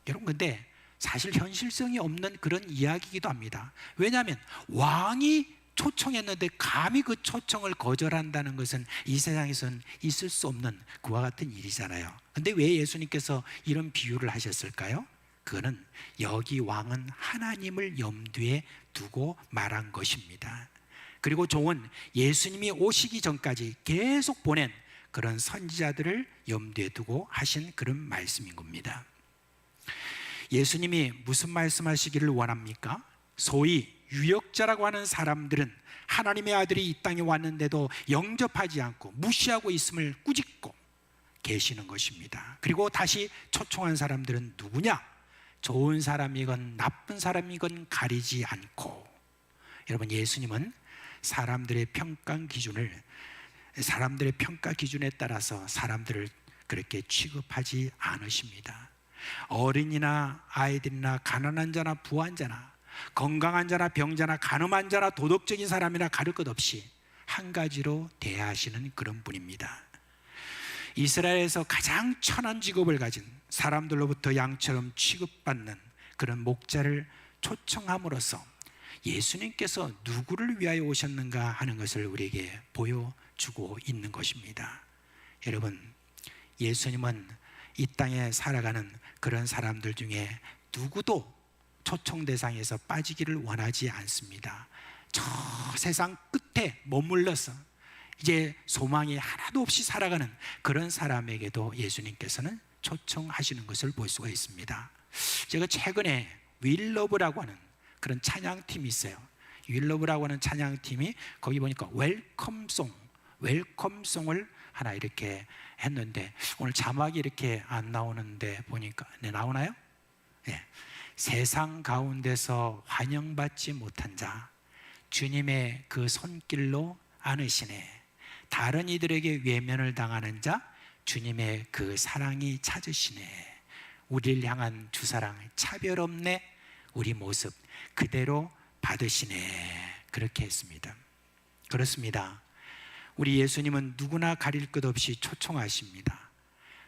A: 여러분, 근데 사실 현실성이 없는 그런 이야기이기도 합니다. 왜냐하면 왕이 초청했는데 감히 그 초청을 거절한다는 것은 이 세상에서는 있을 수 없는 그와 같은 일이잖아요. 근데 왜 예수님께서 이런 비유를 하셨을까요? 그거는 여기 왕은 하나님을 염두에 두고 말한 것입니다. 그리고 종은 예수님이 오시기 전까지 계속 보낸 그런 선지자들을 염두에 두고 하신 그런 말씀인 겁니다. 예수님이 무슨 말씀하시기를 원합니까? 소위 유역자라고 하는 사람들은 하나님의 아들이 이 땅에 왔는데도 영접하지 않고 무시하고 있음을 꾸짖고 계시는 것입니다. 그리고 다시 초청한 사람들은 누구냐? 좋은 사람이건 나쁜 사람이건 가리지 않고, 여러분, 예수님은 사람들의 평가 기준에 따라서 사람들을 그렇게 취급하지 않으십니다. 어린이나 아이들이나 가난한 자나 부한 자나 건강한 자나 병자나 가늠한 자나 도덕적인 사람이나 가릴 것 없이 한 가지로 대하시는 그런 분입니다. 이스라엘에서 가장 천한 직업을 가진 사람들로부터 양처럼 취급받는 그런 목자를 초청함으로써 예수님께서 누구를 위하여 오셨는가 하는 것을 우리에게 보여주고 있는 것입니다. 여러분, 예수님은 이 땅에 살아가는 그런 사람들 중에 누구도 초청 대상에서 빠지기를 원하지 않습니다. 저 세상 끝에 머물러서 이제 소망이 하나도 없이 살아가는 그런 사람에게도 예수님께서는 초청하시는 것을 볼 수가 있습니다. 제가 최근에 윌러브라고 하는 그런 찬양팀이 있어요. 윌러브라고 하는 찬양팀이 거기 보니까 웰컴송을 하나 이렇게 했는데, 오늘 자막이 이렇게 안 나오는데 보니까, 네, 나오나요? 네. 세상 가운데서 환영받지 못한 자, 주님의 그 손길로 안으시네. 다른 이들에게 외면을 당하는 자, 주님의 그 사랑이 찾으시네. 우리를 향한 주사랑 차별 없네. 우리 모습 그대로 받으시네. 그렇게 했습니다. 그렇습니다. 우리 예수님은 누구나 가릴 것 없이 초청하십니다.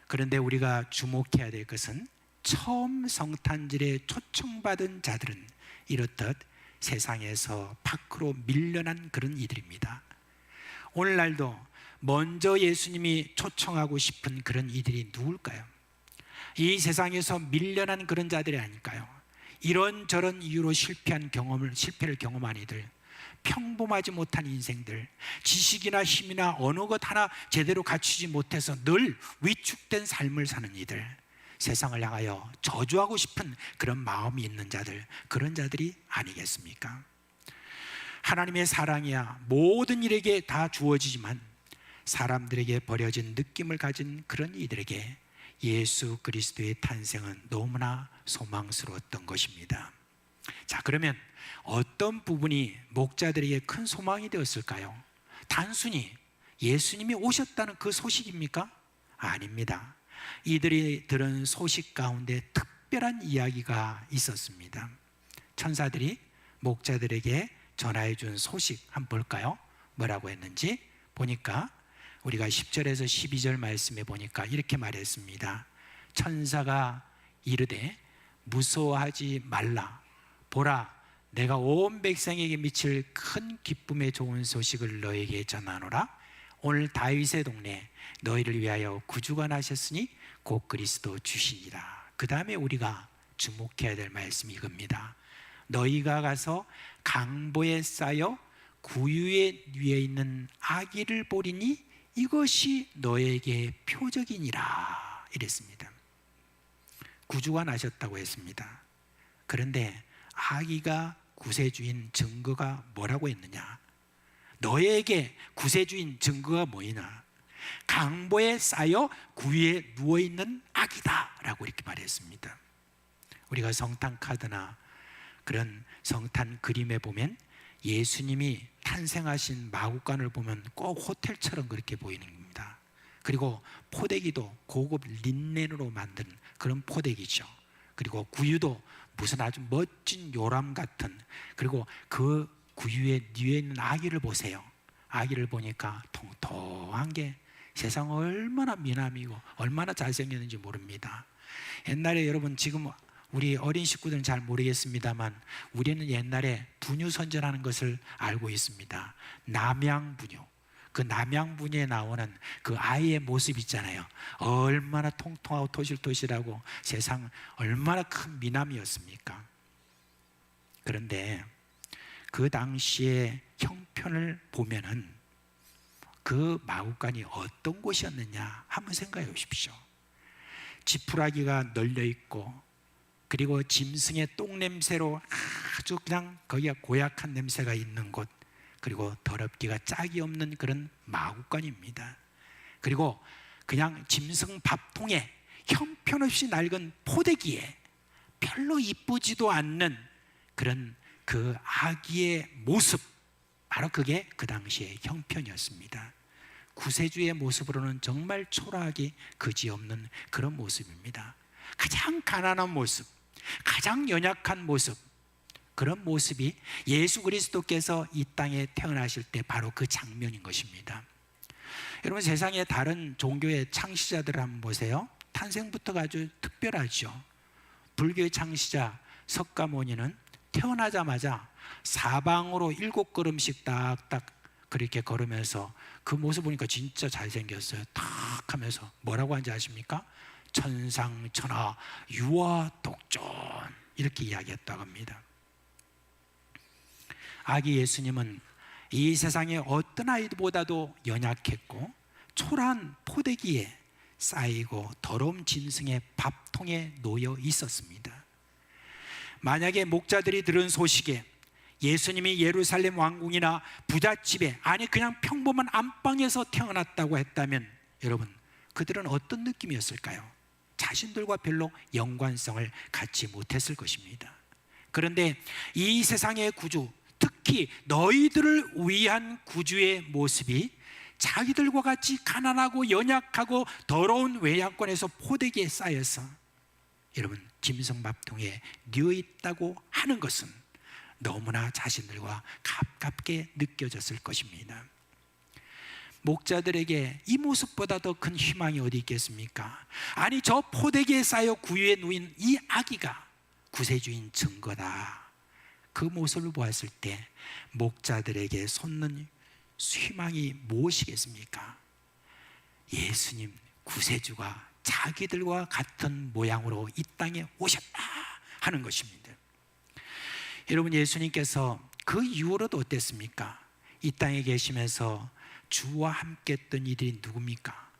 A: 그런데 우리가 주목해야 될 것은 처음 성탄절에 초청받은 자들은 이렇듯 세상에서 밖으로 밀려난 그런 이들입니다. 오늘날도 먼저 예수님이 초청하고 싶은 그런 이들이 누굴까요? 이 세상에서 밀려난 그런 자들이 아닐까요? 이런저런 이유로 실패를 경험한 이들, 평범하지 못한 인생들, 지식이나 힘이나 어느 것 하나 제대로 갖추지 못해서 늘 위축된 삶을 사는 이들, 세상을 향하여 저주하고 싶은 그런 마음이 있는 자들, 그런 자들이 아니겠습니까? 하나님의 사랑이야 모든 일에게 다 주어지지만 사람들에게 버려진 느낌을 가진 그런 이들에게 예수 그리스도의 탄생은 너무나 소망스러웠던 것입니다. 자, 그러면 어떤 부분이 목자들에게 큰 소망이 되었을까요? 단순히 예수님이 오셨다는 그 소식입니까? 아닙니다. 이들이 들은 소식 가운데 특별한 이야기가 있었습니다. 천사들이 목자들에게 전하해 준 소식 한번 볼까요? 뭐라고 했는지 보니까, 우리가 10절에서 12절 말씀에 보니까 이렇게 말했습니다. 천사가 이르되 무서워하지 말라. 보라, 내가 온 백성에게 미칠 큰 기쁨의 좋은 소식을 너에게 전하노라. 오늘 다윗의 동네 너희를 위하여 구주가 나셨으니 곧 그리스도 주시니라. 그 다음에 우리가 주목해야 될 말씀이 이겁니다. 너희가 가서 강보에 쌓여 구유에 위에 있는 아기를 보리니 이것이 너에게 표적이니라. 이랬습니다. 구주가 나셨다고 했습니다. 그런데 아기가 구세주인 증거가 뭐라고 했느냐? 너에게 구세주인 증거가 뭐이냐? 강보에 쌓여 구유에 누워있는 아기다 라고 이렇게 말했습니다. 우리가 성탄 카드나 그런 성탄 그림에 보면 예수님이 탄생하신 마구간을 보면 꼭 호텔처럼 그렇게 보이는 겁니다. 그리고 포대기도 고급 린넨으로 만든 그런 포대기죠. 그리고 구유도 무슨 아주 멋진 요람 같은, 그리고 그 구유에 누워 있는 아기를 보세요. 아기를 보니까 통통한 게 세상 얼마나 미남이고 얼마나 잘생겼는지 모릅니다. 옛날에 여러분, 지금 우리 어린 식구들은 잘 모르겠습니다만 우리는 옛날에 분유선전하는 것을 알고 있습니다. 남양분유. 그 남양분유에 나오는 그 아이의 모습 있잖아요. 얼마나 통통하고 토실토실하고 세상 얼마나 큰 미남이었습니까? 그런데 그 당시의 형편을 보면은 그 마구간이 어떤 곳이었느냐 한번 생각해 보십시오. 지푸라기가 널려 있고, 그리고 짐승의 똥 냄새로 아주 그냥 거기가 고약한 냄새가 있는 곳, 그리고 더럽기가 짝이 없는 그런 마구간입니다. 그리고 그냥 짐승 밥통에 형편없이 낡은 포대기에 별로 이쁘지도 않는 그런 그 아기의 모습, 바로 그게 그 당시의 형편이었습니다. 구세주의 모습으로는 정말 초라하기 그지없는 그런 모습입니다. 가장 가난한 모습, 가장 연약한 모습, 그런 모습이 예수 그리스도께서 이 땅에 태어나실 때 바로 그 장면인 것입니다. 여러분, 세상의 다른 종교의 창시자들을 한번 보세요. 탄생부터가 아주 특별하죠. 불교의 창시자 석가모니는 태어나자마자 사방으로 7걸음씩 딱딱 그렇게 걸으면서 그 모습 보니까 진짜 잘생겼어요. 탁 하면서 뭐라고 하는지 아십니까? 천상천하 유아독존 이렇게 이야기했다고 합니다. 아기 예수님은 이 세상의 어떤 아이보다도 연약했고 초라한 포대기에 쌓이고 더러운 짐승의 밥통에 놓여 있었습니다. 만약에 목자들이 들은 소식에 예수님이 예루살렘 왕궁이나 부잣집에, 아니 그냥 평범한 안방에서 태어났다고 했다면 여러분, 그들은 어떤 느낌이었을까요? 자신들과 별로 연관성을 갖지 못했을 것입니다. 그런데 이 세상의 구주, 특히 너희들을 위한 구주의 모습이 자기들과 같이 가난하고 연약하고 더러운 외양권에서 포대기에 쌓여서 여러분 짐승밥통에 뉘어 있다고 하는 것은 너무나 자신들과 가깝게 느껴졌을 것입니다. 목자들에게 이 모습보다 더 큰 희망이 어디 있겠습니까? 아니 저 포대기에 쌓여 구유에 누인 이 아기가 구세주인 증거다. 그 모습을 보았을 때 목자들에게 솟는 희망이 무엇이겠습니까? 예수님 구세주가 자기들과 같은 모양으로 이 땅에 오셨다 하는 것입니다. 여러분, 예수님께서 그 이후로도 어땠습니까? 이 땅에 계시면서 주와 함께 했던 이들이 누굽니까?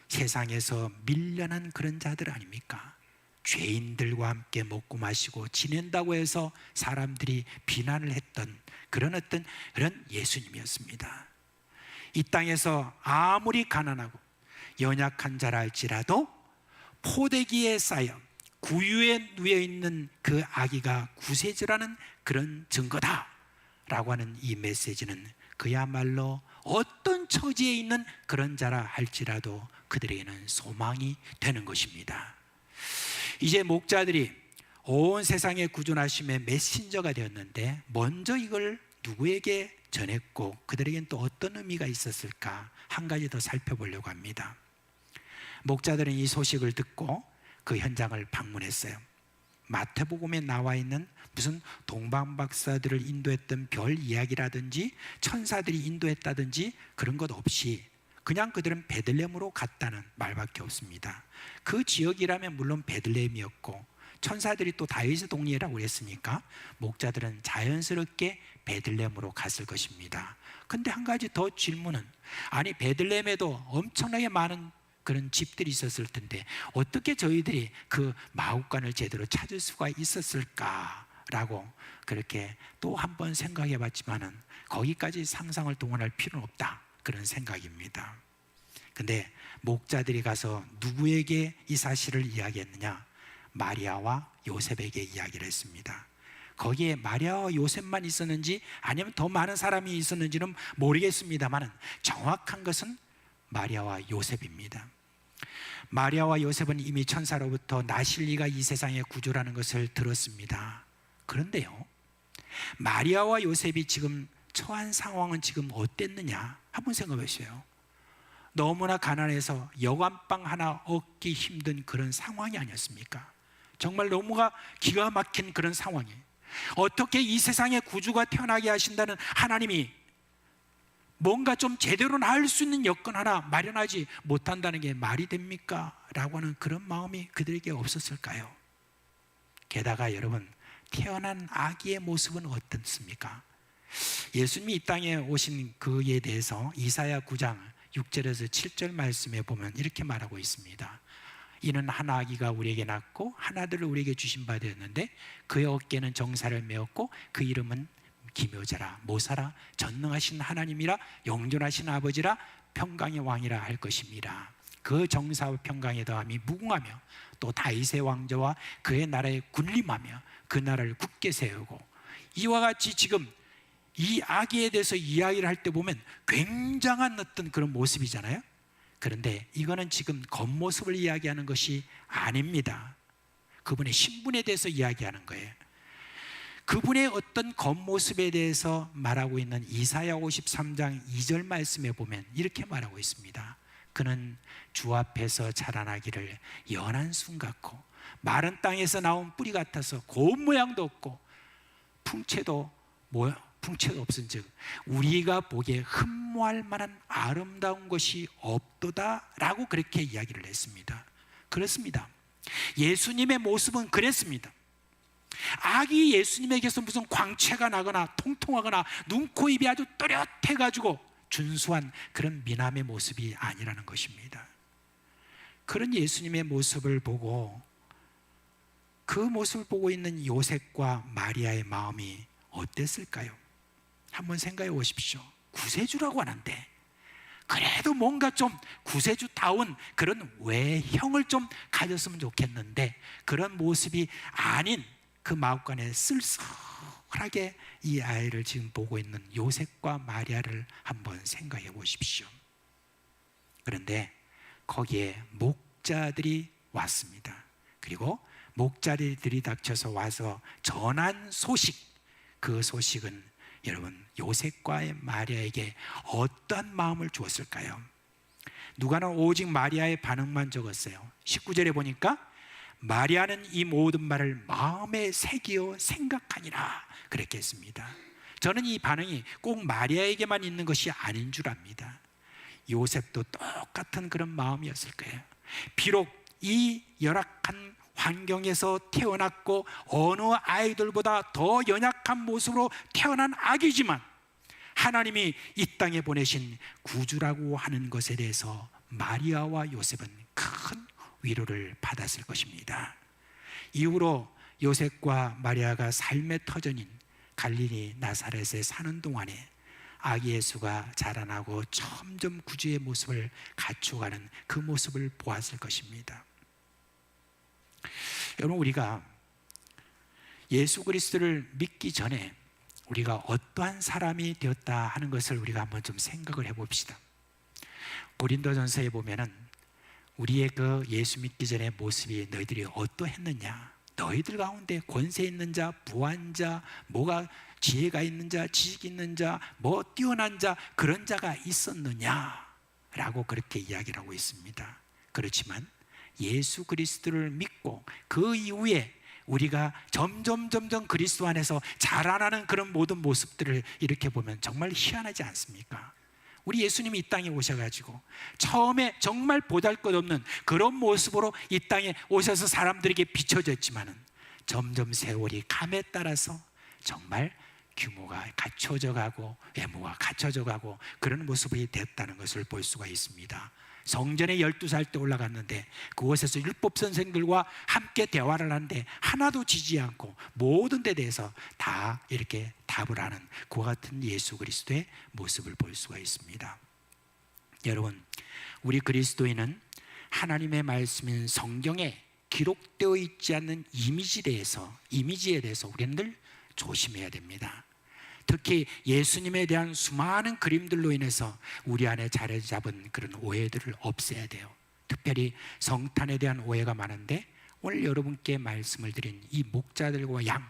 A: 세상에서 밀려난 그런 자들 아닙니까? 죄인들과 함께 먹고 마시고 지낸다고 해서 사람들이 비난을 했던 그런 예수님이었습니다. 이 땅에서 아무리 가난하고 연약한 자라 할지라도 포대기에 쌓여 구유에 누워 있는 그 아기가 구세주라는 그런 증거다라고 하는 이 메시지는 그야말로 어떤 처지에 있는 그런 자라 할지라도 그들에게는 소망이 되는 것입니다. 이제 목자들이 온 세상의 구원하심의 메신저가 되었는데 먼저 이걸 누구에게 전했고 그들에게는 또 어떤 의미가 있었을까 한 가지 더 살펴보려고 합니다. 목자들은 이 소식을 듣고 그 현장을 방문했어요. 마태복음에 나와 있는 무슨 동방박사들을 인도했던 별 이야기라든지 천사들이 인도했다든지 그런 것 없이 그냥 그들은 베들레헴으로 갔다는 말밖에 없습니다. 그 지역이라면 물론 베들레헴이었고 천사들이 또 다윗의 동리라고 그랬으니까 목자들은 자연스럽게 베들레헴으로 갔을 것입니다. 근데 한 가지 더 질문은, 아니 베들레헴에도 엄청나게 많은 그런 집들이 있었을 텐데 어떻게 저희들이 그 마구간을 제대로 찾을 수가 있었을까라고 그렇게 또 한 번 생각해 봤지만은 거기까지 상상을 동원할 필요는 없다, 그런 생각입니다. 근데 목자들이 가서 누구에게 이 사실을 이야기했느냐? 마리아와 요셉에게 이야기를 했습니다. 거기에 마리아와 요셉만 있었는지 아니면 더 많은 사람이 있었는지는 모르겠습니다만 정확한 것은 마리아와 요셉입니다. 마리아와 요셉은 이미 천사로부터 나실리가 이 세상의 구주라는 것을 들었습니다. 그런데요, 마리아와 요셉이 지금 처한 상황은 지금 어땠느냐 한번 생각해 보세요. 너무나 가난해서 여관방 하나 얻기 힘든 그런 상황이 아니었습니까? 정말 너무나 기가 막힌 그런 상황이, 어떻게 이 세상에 구주가 태어나게 하신다는 하나님이 뭔가 좀 제대로 나을 수 있는 여건 하나 마련하지 못한다는 게 말이 됩니까? 라고 하는 그런 마음이 그들에게 없었을까요? 게다가 여러분, 태어난 아기의 모습은 어떻습니까? 예수님이 이 땅에 오신 그에 대해서 이사야 9장 6절에서 7절 말씀에 보면 이렇게 말하고 있습니다. 이는 한 아기가 우리에게 낳고 한 아들을 우리에게 주신 바 되었는데 그의 어깨는 정사를 메었고 그 이름은 기묘자라, 모사라, 전능하신 하나님이라, 영존하신 아버지라, 평강의 왕이라 할 것입니다. 그 정사와 평강의 더함이 무궁하며 또 다윗의 왕조와 그의 나라에 군림하며 그 나라를 굳게 세우고, 이와 같이 지금 이 아기에 대해서 이야기를 할 때 보면 굉장한 어떤 그런 모습이잖아요. 그런데 이거는 지금 겉모습을 이야기하는 것이 아닙니다. 그분의 신분에 대해서 이야기하는 거예요. 그분의 어떤 겉모습에 대해서 말하고 있는 이사야 53장 2절 말씀에 보면 이렇게 말하고 있습니다. 그는 주 앞에서 자라나기를 연한 순 같고 마른 땅에서 나온 뿌리 같아서 고운 모양도 없고 풍채도 없은 즉 우리가 보기에 흠모할 만한 아름다운 것이 없도다 라고 그렇게 이야기를 했습니다. 그렇습니다. 예수님의 모습은 그랬습니다. 아기 예수님에게서 무슨 광채가 나거나 통통하거나 눈, 코, 입이 아주 또렷해가지고 준수한 그런 미남의 모습이 아니라는 것입니다. 그런 예수님의 모습을 보고 그 모습을 보고 있는 요셉과 마리아의 마음이 어땠을까요? 한번 생각해 보십시오. 구세주라고 하는데 그래도 뭔가 좀 구세주다운 그런 외형을 좀 가졌으면 좋겠는데 그런 모습이 아닌 그 마음간에 쓸쓸하게 이 아이를 지금 보고 있는 요셉과 마리아를 한번 생각해 보십시오. 그런데 거기에 목자들이 왔습니다. 그리고 목자들이 닥쳐서 와서 전한 소식, 그 소식은 여러분 요셉과 마리아에게 어떠한 마음을 주었을까요? 누가는 오직 마리아의 반응만 적었어요. 19절에 보니까 마리아는 이 모든 말을 마음에 새기어 생각하니라 그렇게 했습니다. 저는 이 반응이 꼭 마리아에게만 있는 것이 아닌 줄 압니다. 요셉도 똑같은 그런 마음이었을 거예요. 비록 이 열악한 환경에서 태어났고 어느 아이들보다 더 연약한 모습으로 태어난 아기지만 하나님이 이 땅에 보내신 구주라고 하는 것에 대해서 마리아와 요셉은 큰 위로를 받았을 것입니다. 이후로 요셉과 마리아가 삶의 터전인 갈릴리 나사렛에 사는 동안에 아기 예수가 자라나고 점점 구주의 모습을 갖춰가는 그 모습을 보았을 것입니다. 여러분, 우리가 예수 그리스도를 믿기 전에 우리가 어떠한 사람이 되었다 하는 것을 우리가 한번 좀 생각을 해봅시다. 고린도전서에 보면은 우리의 그 예수 믿기 전의 모습이 너희들이 어떠했느냐, 너희들 가운데 권세 있는 자, 부한 자, 뭐가 지혜가 있는 자, 지식 있는 자, 뭐 뛰어난 자, 그런 자가 있었느냐 라고 그렇게 이야기를 하고 있습니다. 그렇지만 예수 그리스도를 믿고 그 이후에 우리가 점점 그리스도 안에서 자라나는 그런 모든 모습들을 이렇게 보면 정말 희한하지 않습니까? 우리 예수님이 이 땅에 오셔가지고 처음에 정말 보잘것없는 그런 모습으로 이 땅에 오셔서 사람들에게 비춰졌지만은 점점 세월이 감에 따라서 정말 규모가 갖춰져 가고 외모가 갖춰져 가고 그런 모습이 됐다는 것을 볼 수가 있습니다. 성전에 12살 때 올라갔는데 그곳에서 율법 선생들과 함께 대화를 하는데 하나도 지지 않고 모든 데 대해서 다 이렇게 답을 하는 그와 같은 예수 그리스도의 모습을 볼 수가 있습니다. 여러분, 우리 그리스도인은 하나님의 말씀인 성경에 기록되어 있지 않는 이미지에 대해서 우리는 늘 조심해야 됩니다. 특히 예수님에 대한 수많은 그림들로 인해서 우리 안에 자리 잡은 그런 오해들을 없애야 돼요. 특별히 성탄에 대한 오해가 많은데 오늘 여러분께 말씀을 드린 이 목자들과 양,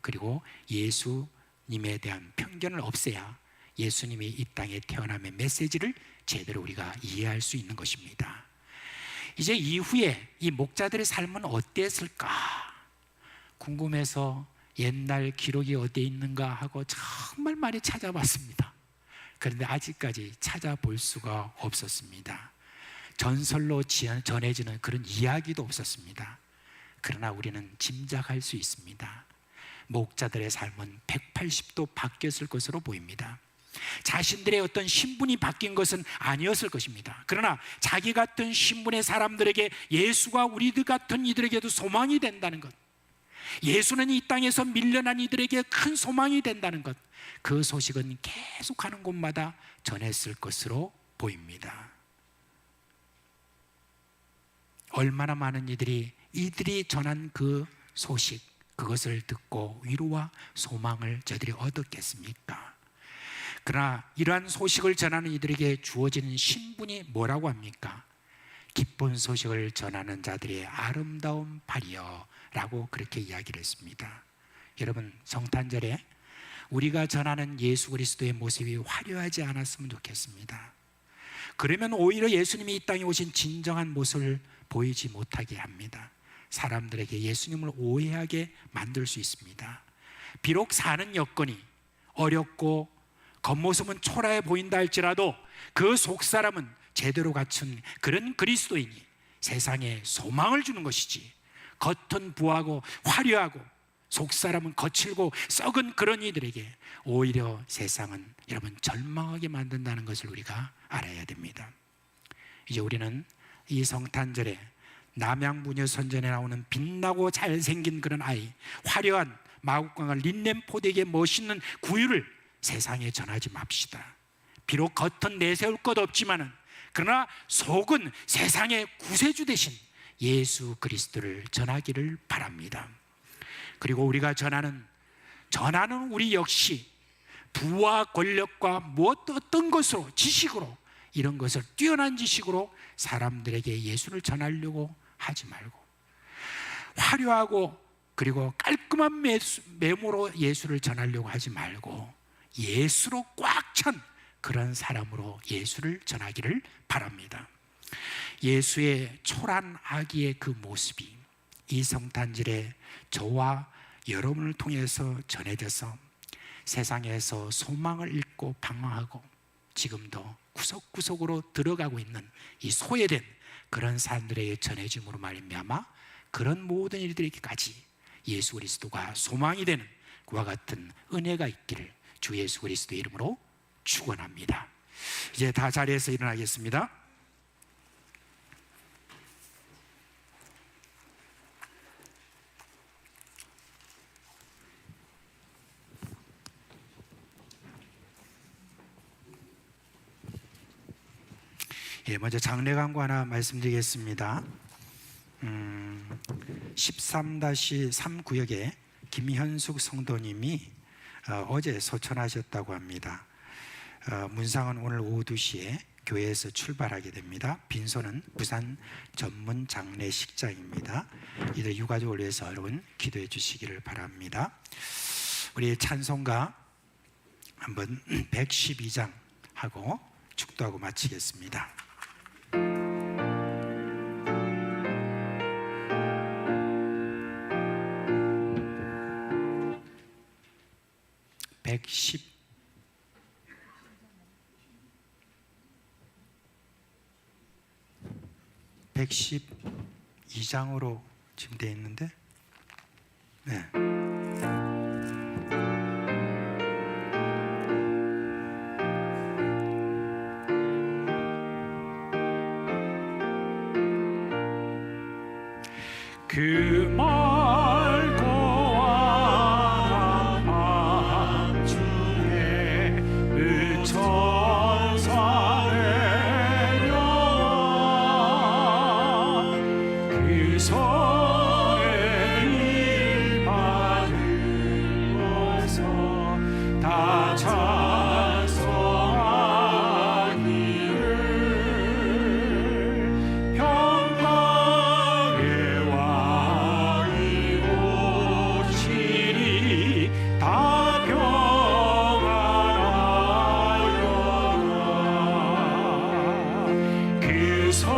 A: 그리고 예수님에 대한 편견을 없애야 예수님이 이 땅에 태어남의 메시지를 제대로 우리가 이해할 수 있는 것입니다. 이제 이후에 이 목자들의 삶은 어땠을까 궁금해서 옛날 기록이 어디에 있는가 하고 정말 많이 찾아봤습니다. 그런데 아직까지 찾아볼 수가 없었습니다. 전설로 전해지는 그런 이야기도 없었습니다. 그러나 우리는 짐작할 수 있습니다. 목자들의 삶은 180도 바뀌었을 것으로 보입니다. 자신들의 어떤 신분이 바뀐 것은 아니었을 것입니다. 그러나 자기 같은 신분의 사람들에게 예수가 우리들 같은 이들에게도 소망이 된다는 것, 예수는 이 땅에서 밀려난 이들에게 큰 소망이 된다는 것, 그 소식은 계속하는 곳마다 전했을 것으로 보입니다. 얼마나 많은 이들이 전한 그 소식, 그것을 듣고 위로와 소망을 저들이 얻었겠습니까? 그러나 이러한 소식을 전하는 이들에게 주어지는 신분이 뭐라고 합니까? 기쁜 소식을 전하는 자들의 아름다운 발이여 라고 그렇게 이야기를 했습니다. 여러분, 성탄절에 우리가 전하는 예수 그리스도의 모습이 화려하지 않았으면 좋겠습니다. 그러면 오히려 예수님이 이 땅에 오신 진정한 모습을 보이지 못하게 합니다. 사람들에게 예수님을 오해하게 만들 수 있습니다. 비록 사는 여건이 어렵고 겉모습은 초라해 보인다 할지라도 그 속사람은 제대로 갖춘 그런 그리스도인이 세상에 소망을 주는 것이지, 겉은 부하고 화려하고 속사람은 거칠고 썩은 그런 이들에게 오히려 세상은 여러분 절망하게 만든다는 것을 우리가 알아야 됩니다. 이제 우리는 이 성탄절에 남양부녀 선전에 나오는 빛나고 잘생긴 그런 아이, 화려한 마국강을 린넨 포대기에 멋있는 구유를 세상에 전하지 맙시다. 비록 겉은 내세울 것 없지만은 그러나 속은 세상의 구세주 되신 예수 그리스도를 전하기를 바랍니다. 그리고 우리가 전하는 우리 역시 부와 권력과 무엇 어떤 것으로, 지식으로, 이런 것을 뛰어난 지식으로 사람들에게 예수를 전하려고 하지 말고, 화려하고 그리고 깔끔한 메모로 예수를 전하려고 하지 말고 예수로 꽉 찬 그런 사람으로 예수를 전하기를 바랍니다. 예수의 초란 아기의 그 모습이 이 성탄절에 저와 여러분을 통해서 전해져서 세상에서 소망을 잃고 방황하고 지금도 구석구석으로 들어가고 있는 이 소외된 그런 사람들에게 전해짐으로 말미암아 그런 모든 일들에게까지 예수 그리스도가 소망이 되는 그와 같은 은혜가 있기를 주 예수 그리스도 이름으로 축원합니다. 이제 다 자리에서 일어나겠습니다. 먼저 장례 광고 하나 말씀드리겠습니다. 13-3 구역에 김현숙 성도님이 어제 소천하셨다고 합니다. 문상은 오늘 오후 2시에 교회에서 출발하게 됩니다. 빈소는 부산 전문 장례식장입니다. 이들 유가족을 위해서 여러분 기도해 주시기를 바랍니다. 우리 찬송가 한번 112장 하고 축도하고 마치겠습니다. (112장으로) 지금 되어 있는데, 네. 그 맑고 환한 밤중에 그 천사 내려와 그 손에 일 받으면서 다 찬송하기를 평강의 왕이 오시리 다 평안하여라 그 선한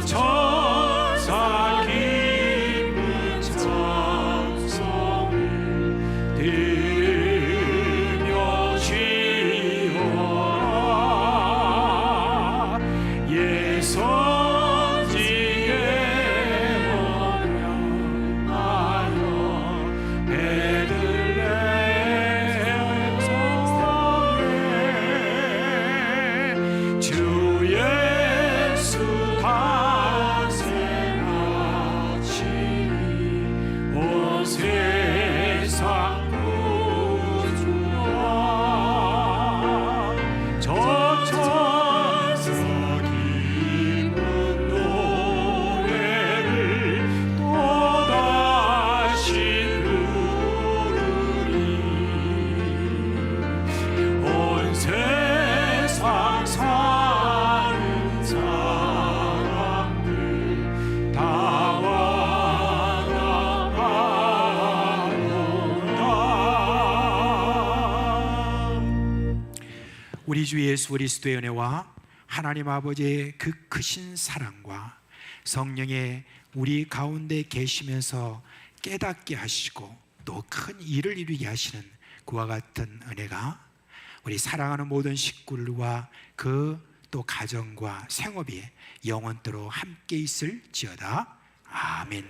A: 천사 기쁜 찬송을 들으며 쉬어라. 예선지에 원하여 베들레헴 성에 주 예수 탄생 아침이 온 세상 구주와 저 천사 기쁜 노래를 또다시 부르리. 온 세상 사는 사람들 다 와나가로다. 우리 주 예수 그리스도의 은혜와 하나님 아버지의 그 크신 사랑과 성령의 우리 가운데 계시면서 깨닫게 하시고 또 큰 일을 이루게 하시는 그와 같은 은혜가 우리 사랑하는 모든 식구들과 그 또 가정과 생업이 영원토록 함께 있을지어다. 아멘.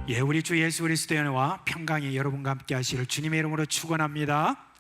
A: 예, 우리 주 예수 그리스도의 은혜와 평강이 여러분과 함께 하시기를 주님의 이름으로 축원합니다.